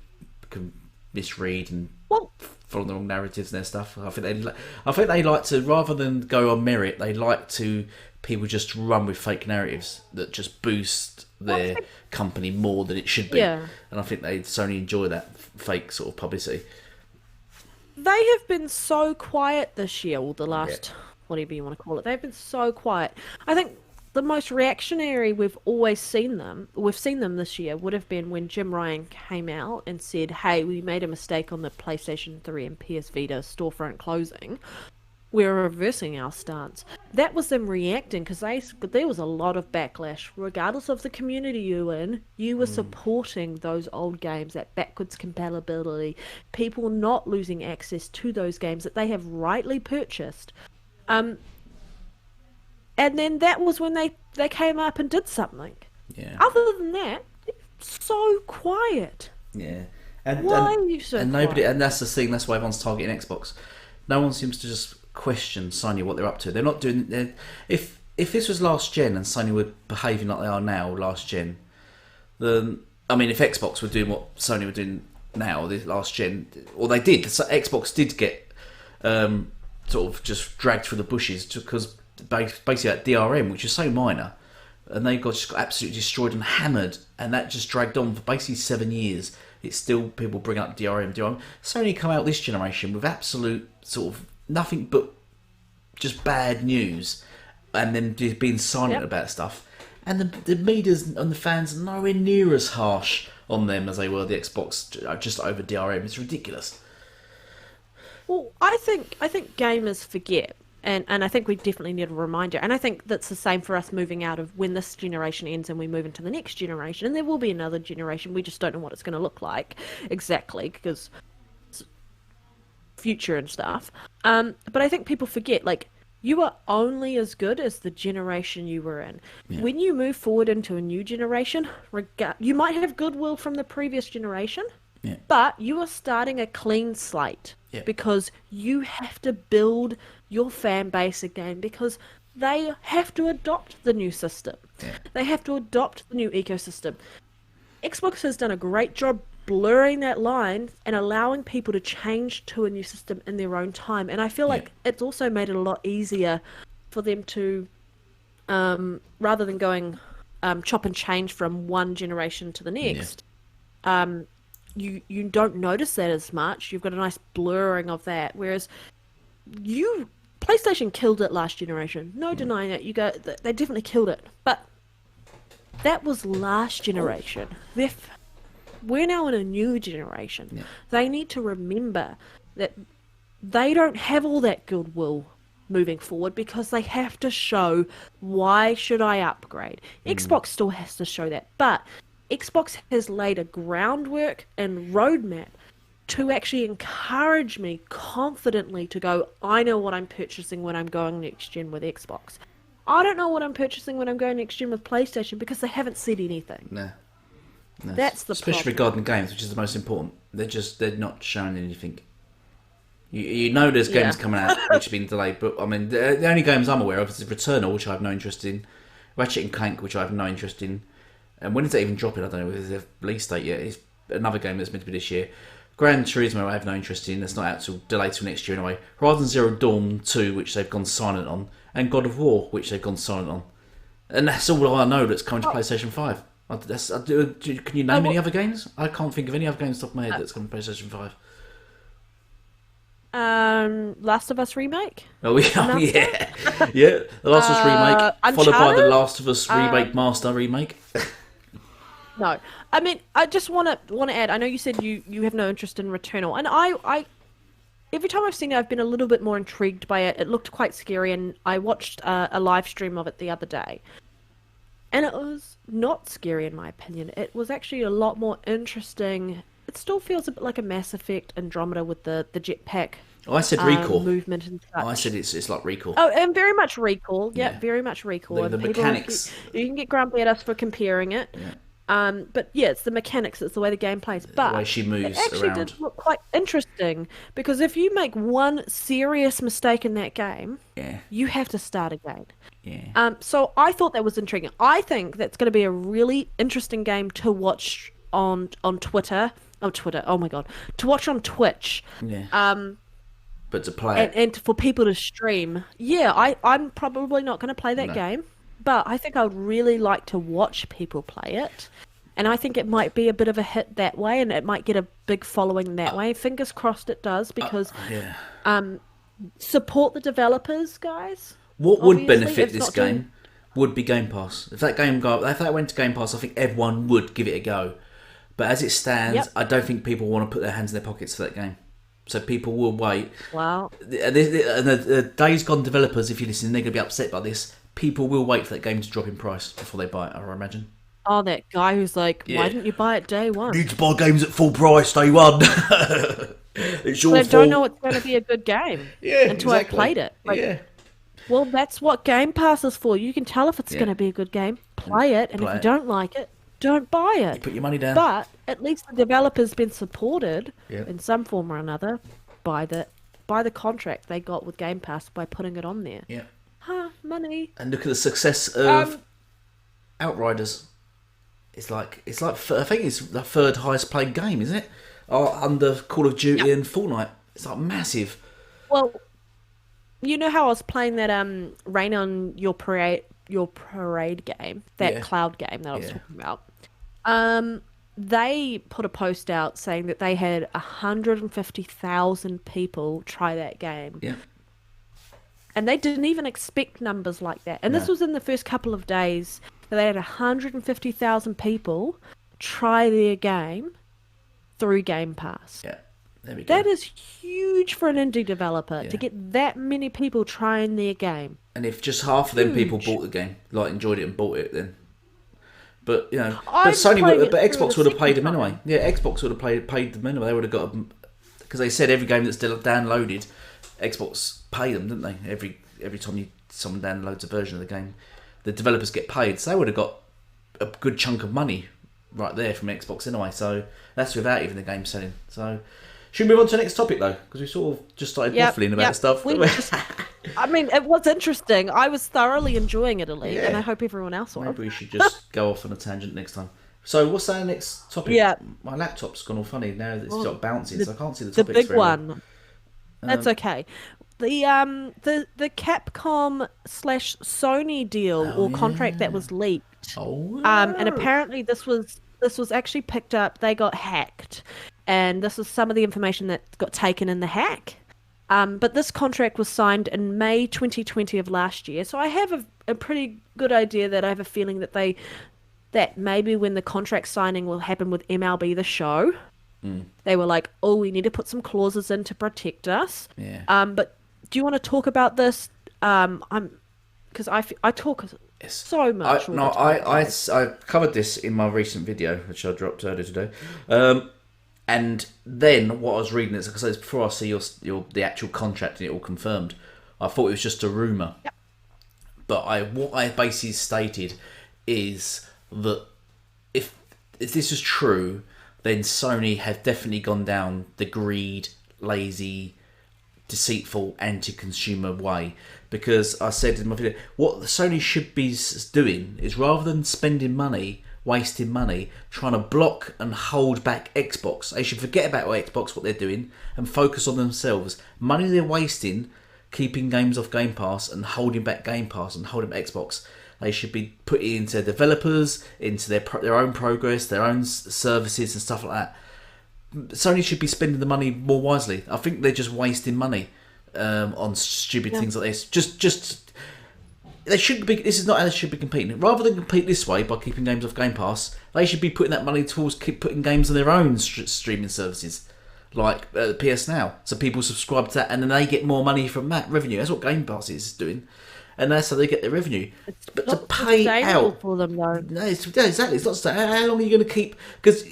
can misread and Well, follow the wrong narratives and their stuff. I think they like to, rather than go on merit, they like to people just run with fake narratives that just boost their company more than it should be. Yeah. And I think Sony enjoy that fake sort of publicity. they have been so quiet this year, or the last, whatever you want to call it. They've been so quiet. I think the most reactionary we've seen them this year, would have been when Jim Ryan came out and said, hey, we made a mistake on the PlayStation 3 and PS Vita storefront closing. We're reversing our stance. That was them reacting, because there was a lot of backlash. Regardless of the community you were in, you were supporting those old games, that backwards compatibility, people not losing access to those games that they have rightly purchased. And then that was when they came up and did something. Yeah. Other than that, it's so quiet. Yeah. Why are you so nobody? quiet? And that's the thing. That's why everyone's targeting Xbox. No one seems to just question Sony, what they're up to. They're not doing. If this was last gen and Sony were behaving like they are now, last gen, then I mean, if Xbox were doing what Sony were doing now, this last gen, or they did, so Xbox did get sort of just dragged through the bushes because basically that DRM, which is so minor, and they just got absolutely destroyed and hammered, and that just dragged on for basically 7 years. It's still people bring up DRM. Sony come out this generation with absolute sort of nothing but just bad news, and then just being silent about stuff. And the media's and the fans are nowhere near as harsh on them as they were the Xbox just over DRM. It's ridiculous. Well, I think gamers forget, and I think we definitely need a reminder. And I think that's the same for us moving out of when this generation ends and we move into the next generation. And there will be another generation. We just don't know what it's going to look like exactly, because future and stuff. But I think people forget, like, you are only as good as the generation you were in. Yeah. When you move forward into a new generation, you might have goodwill from the previous generation, but you are starting a clean slate because you have to build your fan base again, because they have to adopt the new system. Yeah. They have to adopt the new ecosystem. Xbox has done a great job blurring that line and allowing people to change to a new system in their own time. And I feel like it's also made it a lot easier for them to, rather than going chop and change from one generation to the next, you don't notice that as much. You've got a nice blurring of that. Whereas PlayStation killed it last generation. No denying it. They definitely killed it. But that was last generation. We're now in a new generation. Yeah. They need to remember that they don't have all that goodwill moving forward, because they have to show, why should I upgrade? Xbox still has to show that, but Xbox has laid a groundwork and roadmap to actually encourage me confidently to go, I know what I'm purchasing when I'm going next gen with Xbox. I don't know what I'm purchasing when I'm going next gen with PlayStation, because they haven't said anything. No. That's the especially problem. regarding games, which is the most important. They're not showing anything. You know there's games coming out which have been delayed, but I mean the only games I'm aware of is Returnal, which I have no interest in, Ratchet and Clank, which I have no interest in, and when is it even dropping? I don't know if there's a release date yet. It's another game that's meant to be this year. Gran Turismo I have no interest in. That's not out till delayed till next year anyway. Horizon Zero Dawn 2, which they've gone silent on, and God of War, which they've gone silent on, and that's all I know that's coming to PlayStation 5. Can you name any other games? I can't think of any other games off the top of my head that's coming to PlayStation 5. Last of Us remake. Oh yeah. The Last of Us remake, followed by the Last of Us remake master remake. No, I mean, I just want to add. I know you said you have no interest in Returnal, and I every time I've seen it, I've been a little bit more intrigued by it. It looked quite scary, and I watched a live stream of it the other day. And it was not scary, in my opinion. It was actually a lot more interesting. It still feels a bit like a Mass Effect Andromeda with the jetpack. Oh, I said Recall. Movement and such. Oh, I said it's like Recall. Oh, and very much Recall. Yeah, very much Recall. The mechanics. You can get grumpy at us for comparing it. Yeah. But yeah, it's the mechanics. It's the way the game plays. But the way she moves it actually around. did look quite interesting, because if you make one serious mistake in that game, you have to start again. Yeah. So I thought that was intriguing. I think that's going to be a really interesting game to watch on Twitter. Oh, Twitter. Oh my God. To watch on Twitch. Yeah. But to play it, And for people to stream. Yeah, I'm probably not going to play that no. game, but I think I would really like to watch people play it. And I think it might be a bit of a hit that way, and it might get a big following that way. Fingers crossed it does, because Yeah. support the developers, guys. What would Obviously, benefit it's this not doing- game would be Game Pass. If that went to Game Pass, I think everyone would give it a go. But as it stands, Yep. I don't think people want to put their hands in their pockets for that game. So people will wait. Wow. The Days Gone developers, if you listen, they're going to be upset by this. People will wait for that game to drop in price before they buy it, I imagine. Oh, that guy who's like, Yeah. why didn't you buy it day one? Need to buy games at full price day one. It's your But I fault. don't know it's going to be a good game Yeah, until exactly. I played it. Like, Yeah. well, that's what Game Pass is for. You can tell if it's Yeah. going to be a good game. Play it, and Play if you it. don't like it, don't buy it. Put your money down. But at least the developer's been supported Yeah. in some form or another by the contract they got with Game Pass by putting it on there. Yeah. Money. And look at the success of Outriders. It's like I think it's the third highest played game, isn't it? Under Call of Duty and Fortnite. It's like massive. Well, you know how I was playing that Rain on Your Parade game, that Yeah. cloud game that I was Yeah. talking about. They put a post out saying that they had 150,000 people try that game. Yeah. And they didn't even expect numbers like that. And this No. was in the first couple of days. They had 150,000 people try their game through Game Pass. Yeah. There we go. That is huge for an indie developer Yeah. to get that many people trying their game. And if just half of them people Huge. bought the game, like enjoyed it and bought it, then. But you know, I'm but Sony, playing but it through Xbox the would have paid second them anyway. time. Yeah, Xbox would have paid them anyway. They would have got because they said every game that's still downloaded, Xbox pay them, didn't they? Every time someone downloads a version of the game, the developers get paid. So they would have got a good chunk of money right there from Xbox anyway. So that's without even the game selling. So should we move on to the next topic though? Because we sort of just started waffling about stuff. I mean, it was interesting. I was thoroughly enjoying it, Elite, and Yeah. I hope everyone else was. Maybe we should just go off on a tangent next time. So what's our next topic? Yeah. My laptop's gone all funny now. It's got bouncing, so I can't see the The topics big very well. one. That's okay. The Capcom / Sony deal or contract that was leaked. Oh, And apparently this was actually picked up. They got hacked, and this was some of the information that got taken in the hack. But this contract was signed in May 2020 of last year. So I have a pretty good idea that I have a feeling that maybe when the contract signing will happen with MLB The Show, they were like, oh, we need to put some clauses in to protect us. Yeah. But do you want to talk about this? Because I talk so much. I covered this in my recent video, which I dropped earlier today. And then what I was reading is because before I see the actual contract and it all confirmed, I thought it was just a rumor. Yep. But what I basically stated is that if this is true, then Sony have definitely gone down the greed, lazy, deceitful, anti-consumer way. Because I said in my video, what Sony should be doing is rather than spending money, wasting money, trying to block and hold back Xbox, they should forget about Xbox, what they're doing, and focus on themselves. Money they're wasting, keeping games off Game Pass and holding back Game Pass and holding back Xbox. They should be putting into developers, into their own progress, their own services and stuff like that. Sony should be spending the money more wisely. I think they're just wasting money on stupid things like this. Just they shouldn't be. This is not how they should be competing. Rather than compete this way by keeping games off Game Pass, they should be putting that money towards keep putting games on their own streaming services, like PS Now. So people subscribe to that, and then they get more money from that revenue. That's what Game Pass is doing. And that's how they get their revenue. But to pay out for them, though. No, exactly. It's not sustainable. How long are you going to keep? Because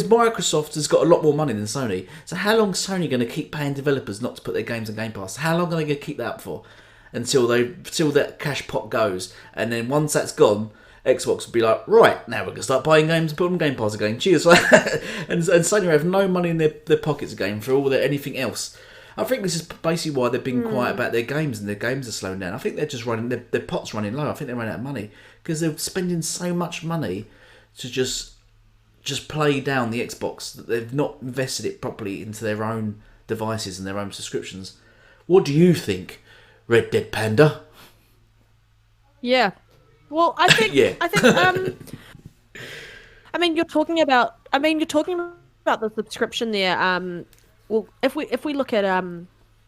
Microsoft has got a lot more money than Sony. So how long is Sony going to keep paying developers not to put their games on Game Pass? How long are they going to keep that up for? Until that cash pot goes, and then once that's gone, Xbox will be like, right, now we're going to start buying games and put them on Game Pass again. Cheers. and Sony have no money in their pockets again for all anything else. I think this is basically why they've been quiet about their games, and their games are slowing down. I think they're just running, their pot's running low. I think they're running out of money because they're spending so much money to just just play down the Xbox, that they've not invested it properly into their own devices and their own subscriptions. What do you think, Red Dead Panda? Yeah. Well, I think Yeah. I mean, you're talking about the subscription there. Well, if we look at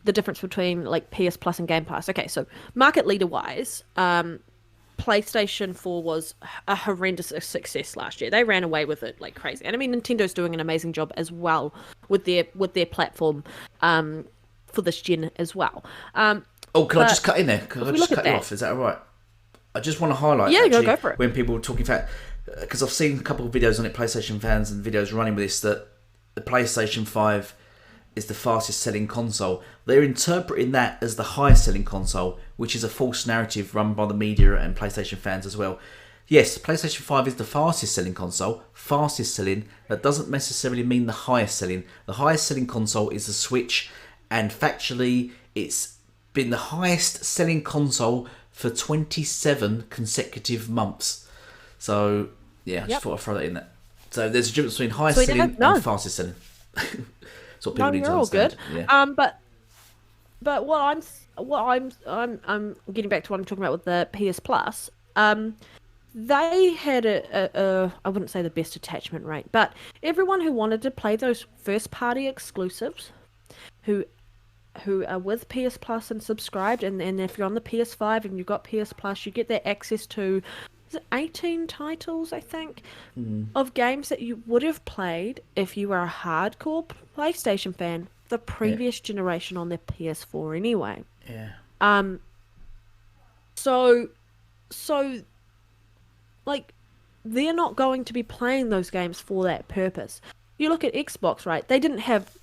the difference between like PS Plus and Game Pass. Okay, so market leader wise, PlayStation 4 was a horrendous success last year. They ran away with it like crazy. And I mean, Nintendo's doing an amazing job as well with their platform for this gen as well. Can I just cut in there? Can I just cut you off? Is that all right? I just want to highlight go for it. When people were talking about, because I've seen a couple of videos on it, PlayStation fans and videos running with this, that the PlayStation 5 is the fastest selling console. They're interpreting that as the highest selling console, which is a false narrative run by the media and PlayStation fans as well. Yes, PlayStation 5 is the fastest selling console. Fastest selling, that doesn't necessarily mean the highest selling. The highest selling console is the Switch, and factually it's been the highest selling console for 27 consecutive months. So yeah, I just thought I'd throw that in there. So there's a difference between highest selling and fastest selling. That's what people need to understand. All good. Yeah. But what I'm getting back to what I'm talking about with the PS Plus. They had a I wouldn't say the best attachment rate, but everyone who wanted to play those first party exclusives, who are with PS Plus and subscribed, and if you're on the PS5 and you've got PS Plus, you get that access to, is it 18 titles, I think, of games that you would have played if you were a hardcore PlayStation fan the previous generation on their PS4 anyway. Yeah. So like, they're not going to be playing those games for that purpose. You look at Xbox, right? They didn't have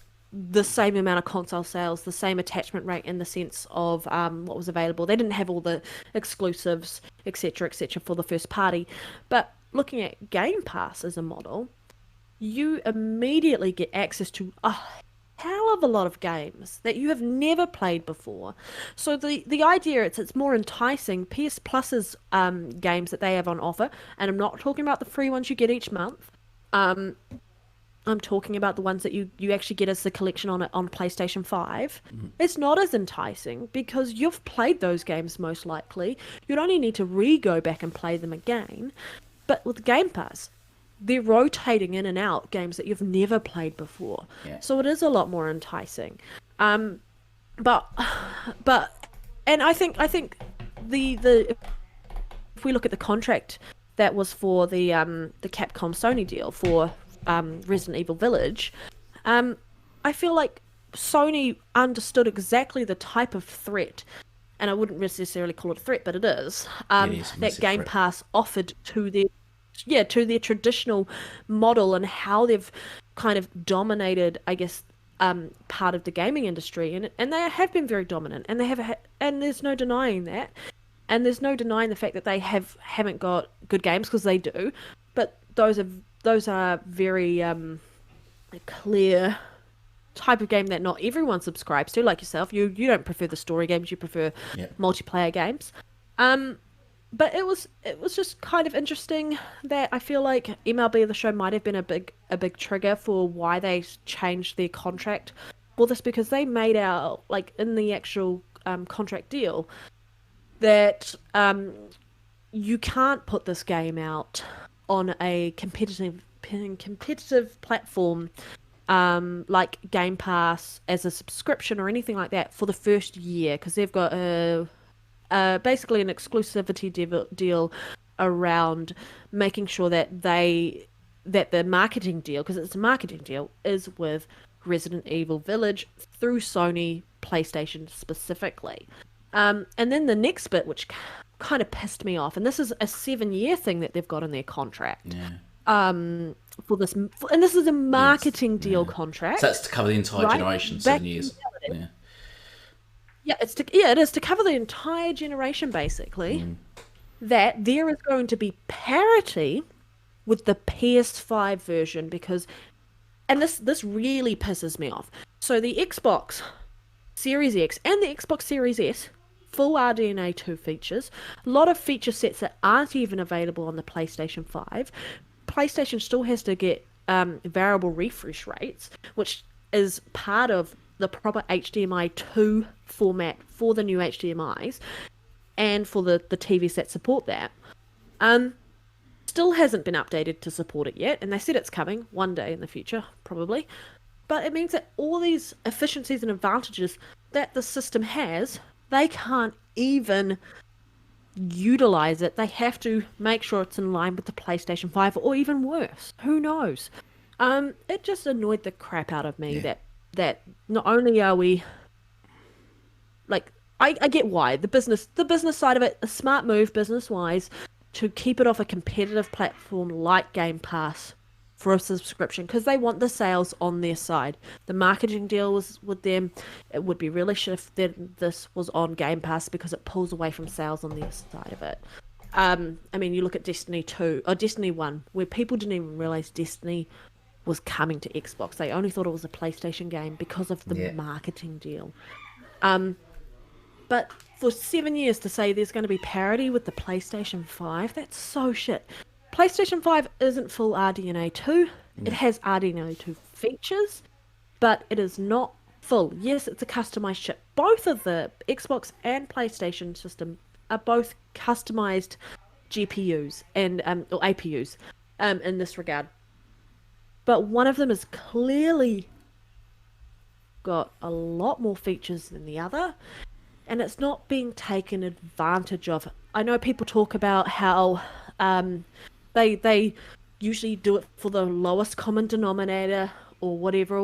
the same amount of console sales, the same attachment rate in the sense of what was available. They didn't have all the exclusives, etc., for the first party. But looking at Game Pass as a model, you immediately get access to a hell of a lot of games that you have never played before. So the idea it's more enticing. PS Plus's games that they have on offer, and I'm not talking about the free ones you get each month. I'm talking about the ones that you actually get as the collection on PlayStation 5. It's not as enticing because you've played those games most likely. You'd only need to go back and play them again. But with Game Pass, they're rotating in and out games that you've never played before. Yeah. So it is a lot more enticing. But and I think the if we look at the contract that was for the Capcom Sony deal for Resident Evil Village, I feel like Sony understood exactly the type of threat, and I wouldn't necessarily call it a threat, but it is, that Game Pass offered to their traditional model and how they've kind of dominated, I guess, part of the gaming industry, and they have been very dominant, and and there's no denying that, and there's no denying the fact that they haven't got good games, because they do, but those are very clear type of game that not everyone subscribes to, like yourself. You don't prefer the story games, you prefer multiplayer games. But it was just kind of interesting that I feel like MLB The Show might have been a big trigger for why they changed their contract for this, because they made out, like, in the actual contract deal that you can't put this game out on a competitive platform like Game Pass as a subscription or anything like that for the first year, because they've got basically an exclusivity deal around making sure that the marketing deal, because it's a marketing deal, is with Resident Evil Village through Sony PlayStation specifically. And then the next bit, which kind of pissed me off, and this is a 7-year thing that they've got in their contract. For this, and this is a marketing deal contract. So that's to cover the entire generation, 7 years. It is to cover the entire generation, basically. That there is going to be parity with the PS5 version, because, and this really pisses me off. So the Xbox Series X and the Xbox Series S, full RDNA 2 features, a lot of feature sets that aren't even available on the PlayStation 5. PlayStation still has to get variable refresh rates, which is part of the proper HDMI 2 format for the new HDMIs and for the TVs that support that. Still hasn't been updated to support it yet, and they said it's coming one day in the future, probably. But it means that all these efficiencies and advantages that the system has, they can't even utilize it. They have to make sure it's in line with the PlayStation 5, or even worse. Who knows? It just annoyed the crap out of me that not only are we like, I get why the business side of it, a smart move business wise to keep it off a competitive platform like Game Pass for a subscription, because they want the sales on their side. The marketing deal was with them. It would be really shit if this was on Game Pass, because it pulls away from sales on their side of it. I mean, you look at Destiny 2 or Destiny 1, where people didn't even realize Destiny was coming to Xbox. They only thought it was a PlayStation game because of the marketing deal. But for 7 years to say there's going to be parity with the PlayStation 5, that's so shit. PlayStation 5 isn't full RDNA 2. It has RDNA 2 features, but it is not full. Yes, it's a customized chip. Both of the Xbox and PlayStation system are both customized GPUs and or APUs in this regard. But one of them is clearly got a lot more features than the other, and it's not being taken advantage of. I know people talk about how they usually do it for the lowest common denominator or whatever,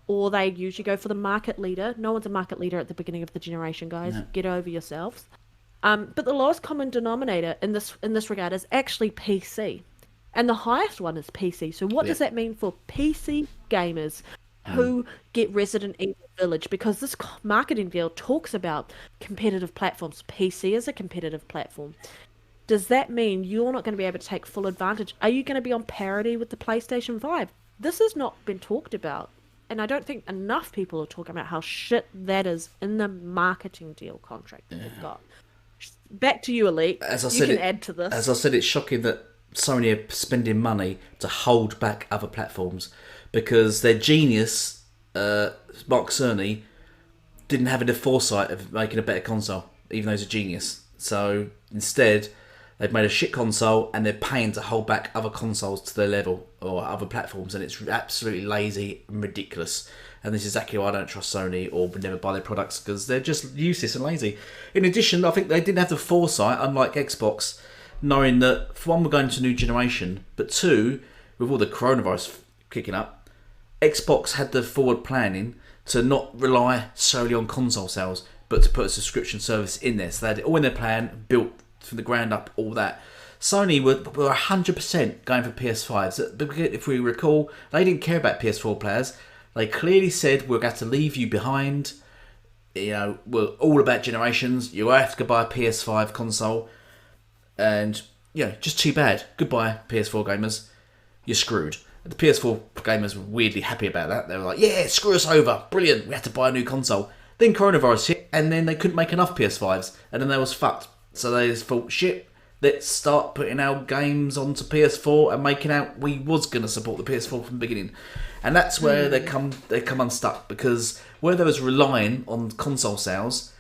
or they usually go for the market leader. No one's a market leader at the beginning of the generation, guys. No. Get over yourselves. But the lowest common denominator in this regard is actually PC, and the highest one is PC. So what does that mean for PC gamers who get Resident Evil Village? Because this marketing deal talks about competitive platforms. PC is a competitive platform. Does that mean you're not going to be able to take full advantage? Are you going to be on parity with the PlayStation 5? This has not been talked about. And I don't think enough people are talking about how shit that is in the marketing deal contract that they've got. Back to you, Elite. You can add to this. As I said, it's shocking that Sony are spending money to hold back other platforms, because their genius, Mark Cerny, didn't have the foresight of making a better console, even though he's a genius. So instead, they've made a shit console, and they're paying to hold back other consoles to their level, or other platforms, and it's absolutely lazy and ridiculous. And this is exactly why I don't trust Sony or would never buy their products, because they're just useless and lazy. In addition, I think they didn't have the foresight, unlike Xbox, knowing that, for one, we're going to a new generation, but two, with all the coronavirus kicking up, Xbox had the forward planning to not rely solely on console sales, but to put a subscription service in there. So they had it all in their plan, built from the ground up, all that. Sony were 100% going for PS5s. If we recall, they didn't care about PS4 players. They clearly said, we're going to leave you behind. You know, we're all about generations. You have to buy a PS5 console. And, yeah, just too bad. Goodbye, PS4 gamers. You're screwed. The PS4 gamers were weirdly happy about that. They were like, yeah, screw us over. Brilliant. We have to buy a new console. Then coronavirus hit, and then they couldn't make enough PS5s. And then they was fucked. So they just thought, shit, let's start putting our games onto PS4 and making out we was going to support the PS4 from the beginning. And that's where they come unstuck, because where they was relying on console sales,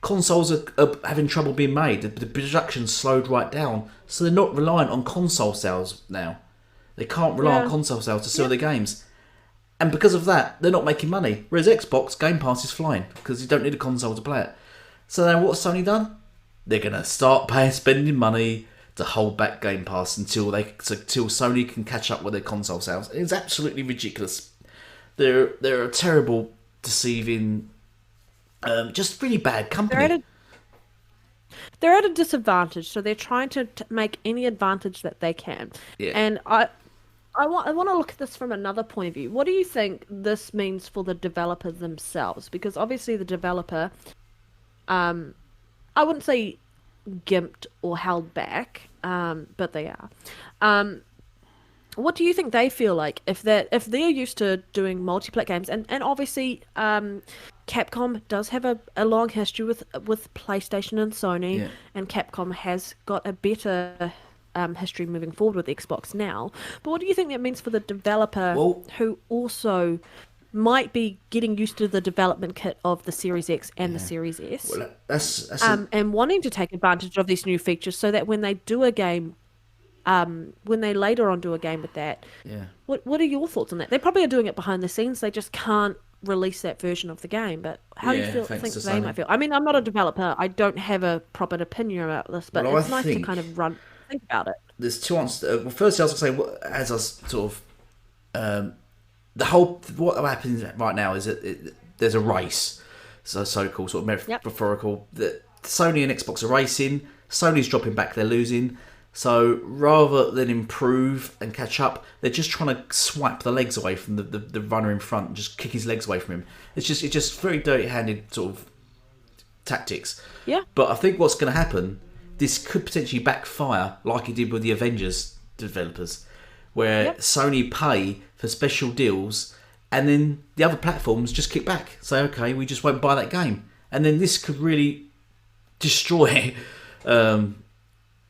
consoles are having trouble being made. The production slowed right down, so they're not reliant on console sales now. They can't rely on console sales to sell their games. And because of that, they're not making money. Whereas Xbox, Game Pass is flying, because you don't need a console to play it. So then what's Sony done? They're going to start spending money to hold back Game Pass until Sony can catch up with their console sales. It's absolutely ridiculous. They're a terrible, deceiving, just really bad company. They're at a disadvantage, so they're trying to make any advantage that they can. Yeah. And I want to look at this from another point of view. What do you think this means for the developer themselves? Because obviously the developer, I wouldn't say gimped or held back, but they are. What do you think they feel like if they're used to doing multiplayer games, and obviously Capcom does have a long history with PlayStation and Sony, and Capcom has got a better history moving forward with Xbox now. But what do you think that means for the developer Well, who also might be getting used to the development kit of the Series X and the yeah. Series S, Well, that's and wanting to take advantage of these new features so that when they do a game, when they later on do a game with that, yeah. what are your thoughts on that? They probably are doing it behind the scenes. They just can't release that version of the game. But how do you Thanks think to they Sony. might feel? I mean, I'm not a developer. I don't have a proper opinion about this, but Well, I it's nice to think kind of think about it. there's two answers. Well, first, I was going to say, as I sort of the whole what happens right now is that there's a race, so-called sort of metaphorical, that Sony and Xbox are racing. Sony's dropping back, they're losing. So rather than improve and catch up, they're just trying to swipe the legs away from the runner in front and just kick his legs away from him. It's just very dirty-handed sort of tactics. Yeah. But I think what's going to happen, this could potentially backfire like it did with the Avengers developers, where Sony pay for special deals and then the other platforms just kick back. Say, okay, we just won't buy that game. And then this could really destroy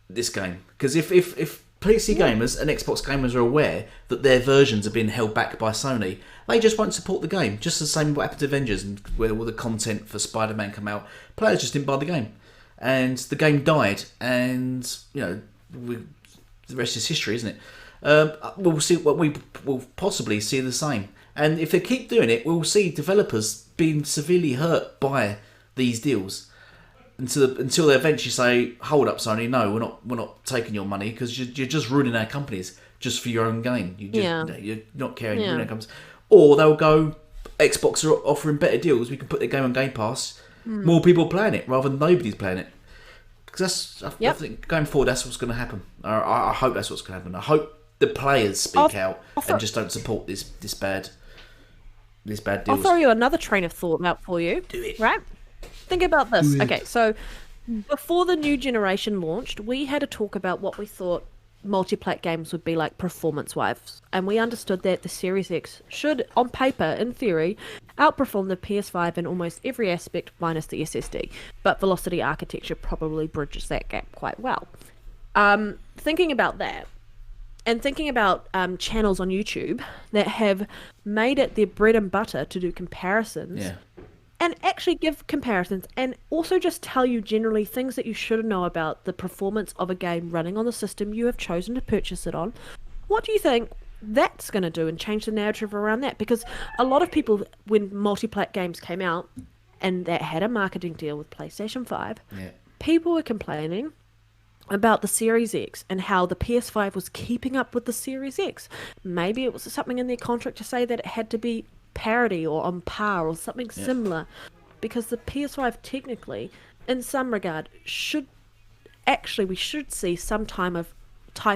this game. Because if PC gamers and Xbox gamers are aware that their versions are being held back by Sony, they just won't support the game. Just the same what happened to Avengers, and where all the content for Spider-Man come out, players just didn't buy the game, and the game died. And the rest is history, isn't it? We'll see what we will possibly see the same. And if they keep doing it, we'll see developers being severely hurt by these deals. Until they eventually say, "Hold up, Sony! No, we're not taking your money because you're just ruining our companies just for your own gain. You're not caring. You're ruining our companies." Or they'll go, "Xbox are offering better deals. We can put the game on Game Pass. More people playing it rather than nobody's playing it." Because I think going forward, that's what's going to happen. I hope that's what's going to happen. I hope the players speak out and just don't support this bad deals. I'll throw you another train of thought out for you. Do it. Right? Think about this. Okay, so before the new generation launched, we had a talk about what we thought multi-plat games would be like performance-wise, and we understood that the Series X should, on paper, in theory, outperform the PS5 in almost every aspect minus the SSD, but Velocity architecture probably bridges that gap quite well. Thinking about that, and thinking about channels on YouTube that have made it their bread and butter to do comparisons, and actually give comparisons, and also just tell you generally things that you should know about the performance of a game running on the system you have chosen to purchase it on. What do you think that's going to do and change the narrative around that? Because a lot of people, when multi-plat games came out and that had a marketing deal with PlayStation 5, people were complaining about the Series X and how the PS5 was keeping up with the Series X. Maybe it was something in their contract to say that it had to be parity or on par or something similar, because the PS5 technically, in some regard, we should see some type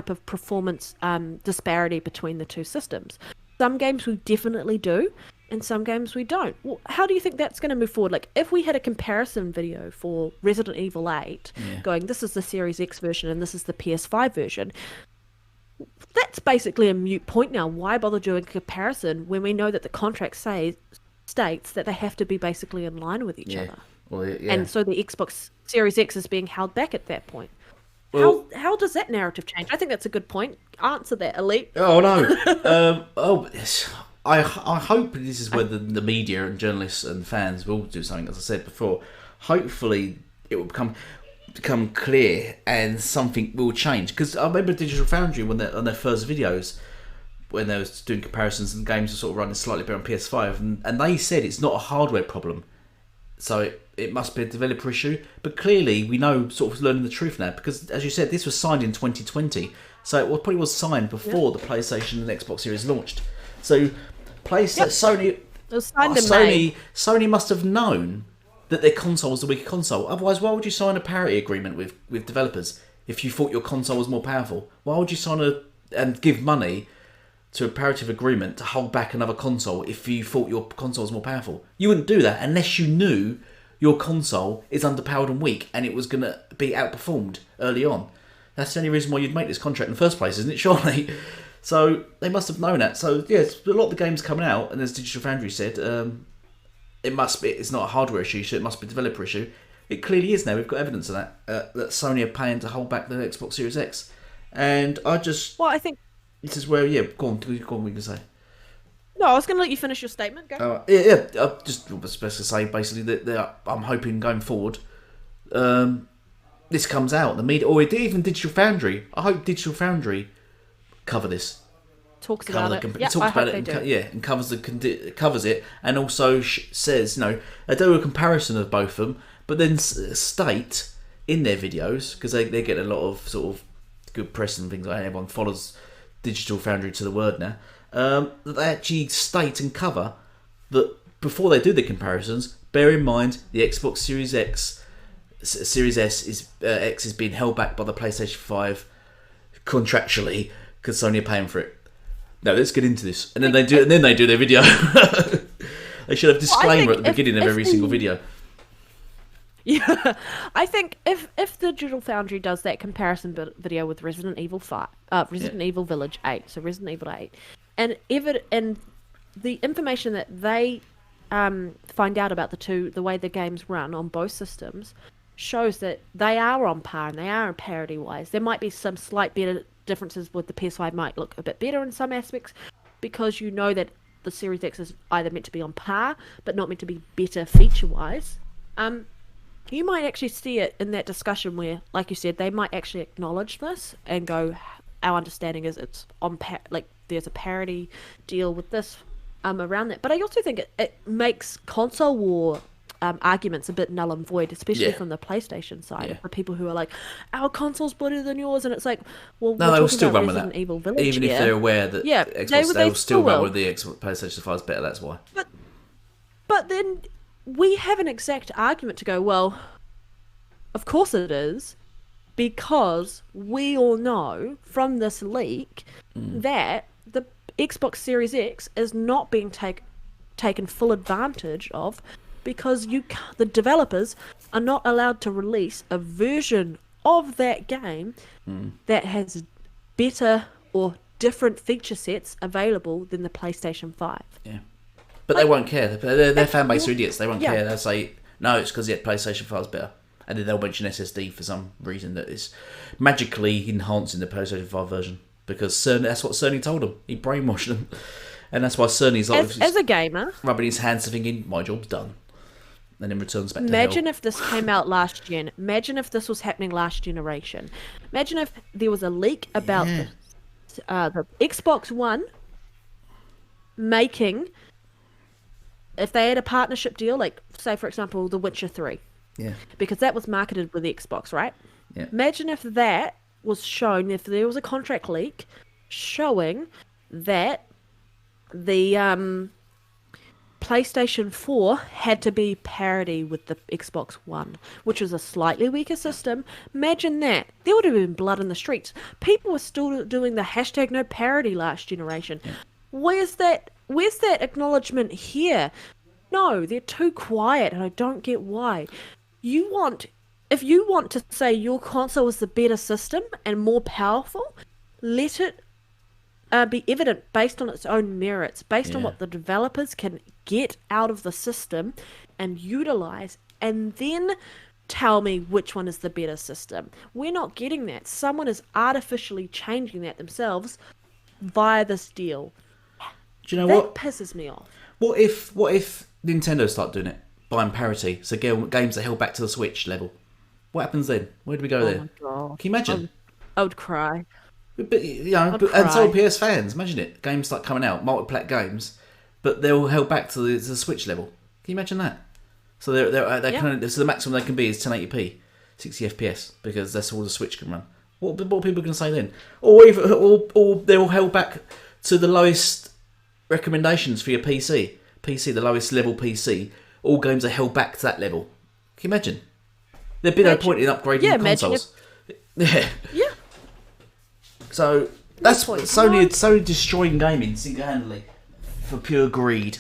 of performance disparity between the two systems. Some games we definitely do, and some games we don't. Well, how do you think that's going to move forward? Like, if we had a comparison video for Resident Evil 8, going, this is the Series X version and this is the PS5 version, that's basically a moot point now. Why bother doing a comparison when we know that the contract states that they have to be basically in line with each other? Well, And so the Xbox Series X is being held back at that point. Well, how does that narrative change? I think that's a good point. Answer that, Elite. Oh no. I hope this is where the media and journalists and fans will do something. As I said before, hopefully it will become clear and something will change. Because I remember Digital Foundry when on their first videos, when they were doing comparisons and games were sort of running slightly better on PS5, and they said it's not a hardware problem, so it must be a developer issue. But clearly we know, sort of learning the truth now, because as you said, this was signed in 2020, so it probably was signed before the PlayStation and Xbox Series launched. So Sony must have known that their console was the weaker console. Otherwise, why would you sign a parity agreement with developers if you thought your console was more powerful? Why would you sign and give money to a parity agreement to hold back another console if you thought your console was more powerful? You wouldn't do that unless you knew your console is underpowered and weak and it was going to be outperformed early on. That's the only reason why you'd make this contract in the first place, isn't it, surely? So they must have known that. So yes, a lot of the games coming out, and as Digital Foundry said, it's not a hardware issue, so it must be a developer issue. It clearly is now. We've got evidence of that. That Sony are paying to hold back the Xbox Series X, And I just, Well, I think this is where, yeah, go on, we can say. no. I was going to let you finish your statement. Go. Yeah. I just was supposed to say basically that I'm hoping going forward, this comes out the media, or even Digital Foundry. I hope Digital Foundry cover this. Talks about it. Yeah, talks I about hope it. they do. And covers it, and also says, they do a comparison of both of them, but then state in their videos, because they get a lot of sort of good press and things like that. Everyone follows Digital Foundry to the word now. That they actually state and cover that before they do the comparisons, bear in mind the Xbox Series X, Series S X is being held back by the PlayStation 5 contractually because Sony are paying for it. No, let's get into this, and then they do their video. They should have a disclaimer at the beginning of every single video. Yeah, I think if the Digital Foundry does that comparison video with Resident Evil Village 8, so Resident Evil 8, and the information that they find out about the way the games run on both systems shows that they are on par and they are parity wise. There might be some slight better differences with the PS5 might look a bit better in some aspects because you know that the Series X is either meant to be on par but not meant to be better feature wise. You might actually see it in that discussion where, like you said, they might actually acknowledge this and go, our understanding is it's on there's a parity deal with this around that. But I also think it makes console war arguments a bit null and void, especially from the PlayStation side, for people who are like, our console's better than yours, and it's like, well, no, they will still run with that. Evil Village, even if they're aware that Xbox, they will still run with the Xbox PlayStation 5 is better. That's why. But then we have an exact argument to go, well, of course it is, because we all know from this leak that the Xbox Series X is not being taken full advantage of because the developers are not allowed to release a version of that game that has better or different feature sets available than the PlayStation 5. Yeah. But they won't care. Their fan base are idiots. They won't care. They'll say, no, it's because PlayStation 5 is better. And then they'll mention SSD for some reason that is magically enhancing the PlayStation 5 version. Because that's what Sony told them. He brainwashed them. And that's why Sony's like... As a gamer... rubbing his hands thinking, my job's done. And then returns back to Imagine hell. if this came out last gen. Imagine if this was happening last generation. Imagine if there was a leak about the Xbox One making... If they had a partnership deal, like, say, for example, The Witcher 3. Yeah. Because that was marketed with the Xbox, right? Yeah. Imagine if that was shown, if there was a contract leak showing that the PlayStation 4 had to be parity with the Xbox One, which was a slightly weaker system. Imagine that. There would have been blood in the streets. People were still doing the hashtag no parity last generation. Yeah. Where's that acknowledgement here? No, they're too quiet, and I don't get why. If you want to say your console is the better system and more powerful, let it be evident based on its own merits, based on what the developers can get out of the system and utilize, and then tell me which one is the better system. We're not getting that. Someone is artificially changing that themselves via this deal. Do you know what? That pisses me off. What if Nintendo start doing it? Buying parity, so games are held back to the Switch level. What happens then? Where do we go there? My God. Can you imagine? I would cry. But and so PS fans, imagine it. Games start coming out, multi-plat games, but they're all held back to the Switch level. Can you imagine that? So so the maximum they can be is 1080p, 60 FPS, because that's all the Switch can run. What are people going to say then? Or they're all held back to the lowest recommendations for your PC, the lowest level PC. All games are held back to that level. Can you imagine? There'd be no point in upgrading the consoles. Yeah. So that's what Sony destroying gaming single-handedly for pure greed.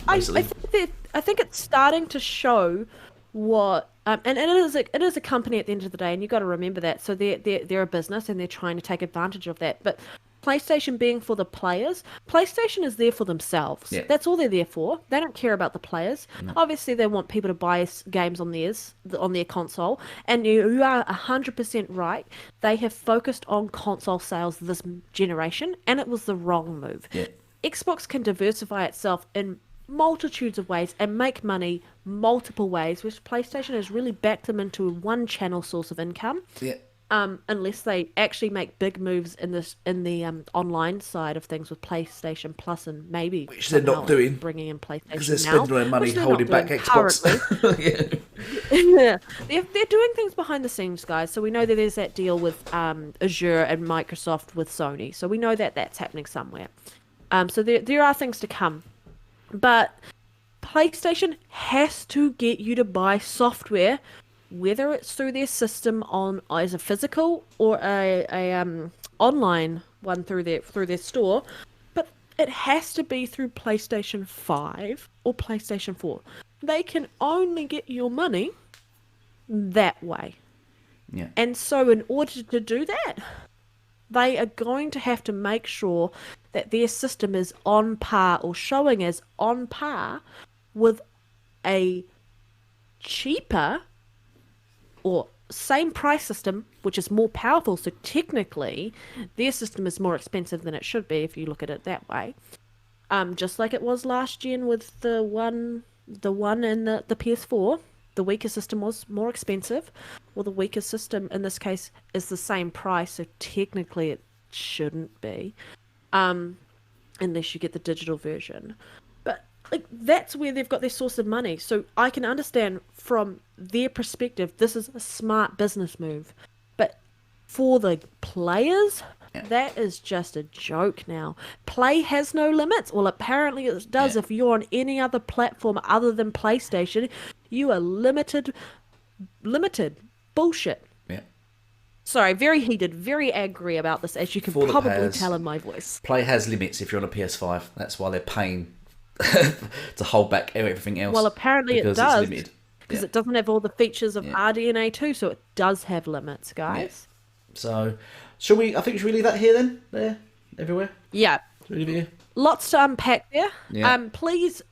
I think it's starting to show what, and it is a company at the end of the day, and you've got to remember that. So they're a business and they're trying to take advantage of that. But PlayStation being for the players, PlayStation is there for themselves. Yeah. That's all they're there for. They don't care about the players. Obviously, they want people to buy games on their console. And you are 100% right. They have focused on console sales this generation, and it was the wrong move. Yeah. Xbox can diversify itself in multitudes of ways and make money multiple ways, which PlayStation has really backed them into one channel source of income. Yeah. Unless they actually make big moves in the online side of things with PlayStation Plus and maybe Which they're not doing. bringing in PlayStation Because they're Now, spending all their money which they're holding not back doing Xbox. Yeah, they're doing things behind the scenes, guys. So we know that there's that deal with Azure and Microsoft with Sony. So we know that that's happening somewhere. So there are things to come, but PlayStation has to get you to buy software, whether it's through their system on as a physical or a online one through their store, but it has to be through PlayStation 5 or PlayStation 4. They can only get your money that way. Yeah. And so in order to do that, they are going to have to make sure that their system is on par or showing as on par with a cheaper or same price system, which is more powerful. So technically, their system is more expensive than it should be if you look at it that way. Just like it was last gen with the one in the PS4. The weaker system was more expensive. Well, the weaker system in this case is the same price, so technically it shouldn't be, unless you get the digital version. But like that's where they've got their source of money. So I can understand from their perspective, this is a smart business move. But for the players, that is just a joke now. Play has no limits. Well, apparently it does. If you're on any other platform other than PlayStation, you are limited. Bullshit. Yeah. Sorry, very heated, very angry about this, as you can probably tell in my voice. Play has limits if you're on a PS5. That's why they're paying to hold back everything else. Well, apparently it does. Because it doesn't have all the features of RDNA 2, so it does have limits, guys. Yeah. So, should we leave that here then? There? Everywhere? Yeah. Should we leave it here? Lots to unpack there. Yeah. Please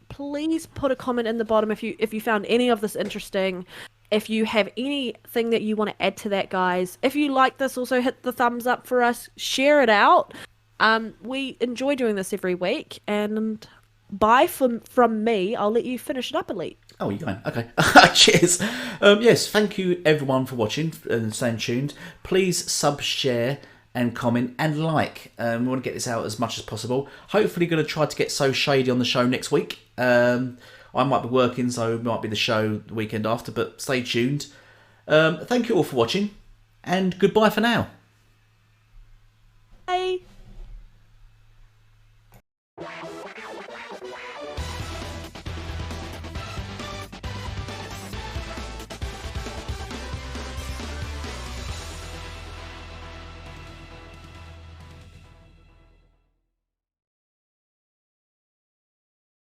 put a comment in the bottom if you found any of this interesting. If you have anything that you want to add to that, guys. If you like this, also hit the thumbs up for us. Share it out. We enjoy doing this every week. And bye from me. I'll let you finish it up, Elite. Oh, you're going? Okay. Cheers. Yes, thank you everyone for watching and staying tuned. Please share, and comment and like. We want to get this out as much as possible. Hopefully going to try to get So Shady on the show next week. I might be working, so it might be the show the weekend after, but stay tuned. Thank you all for watching, and goodbye for now. Bye.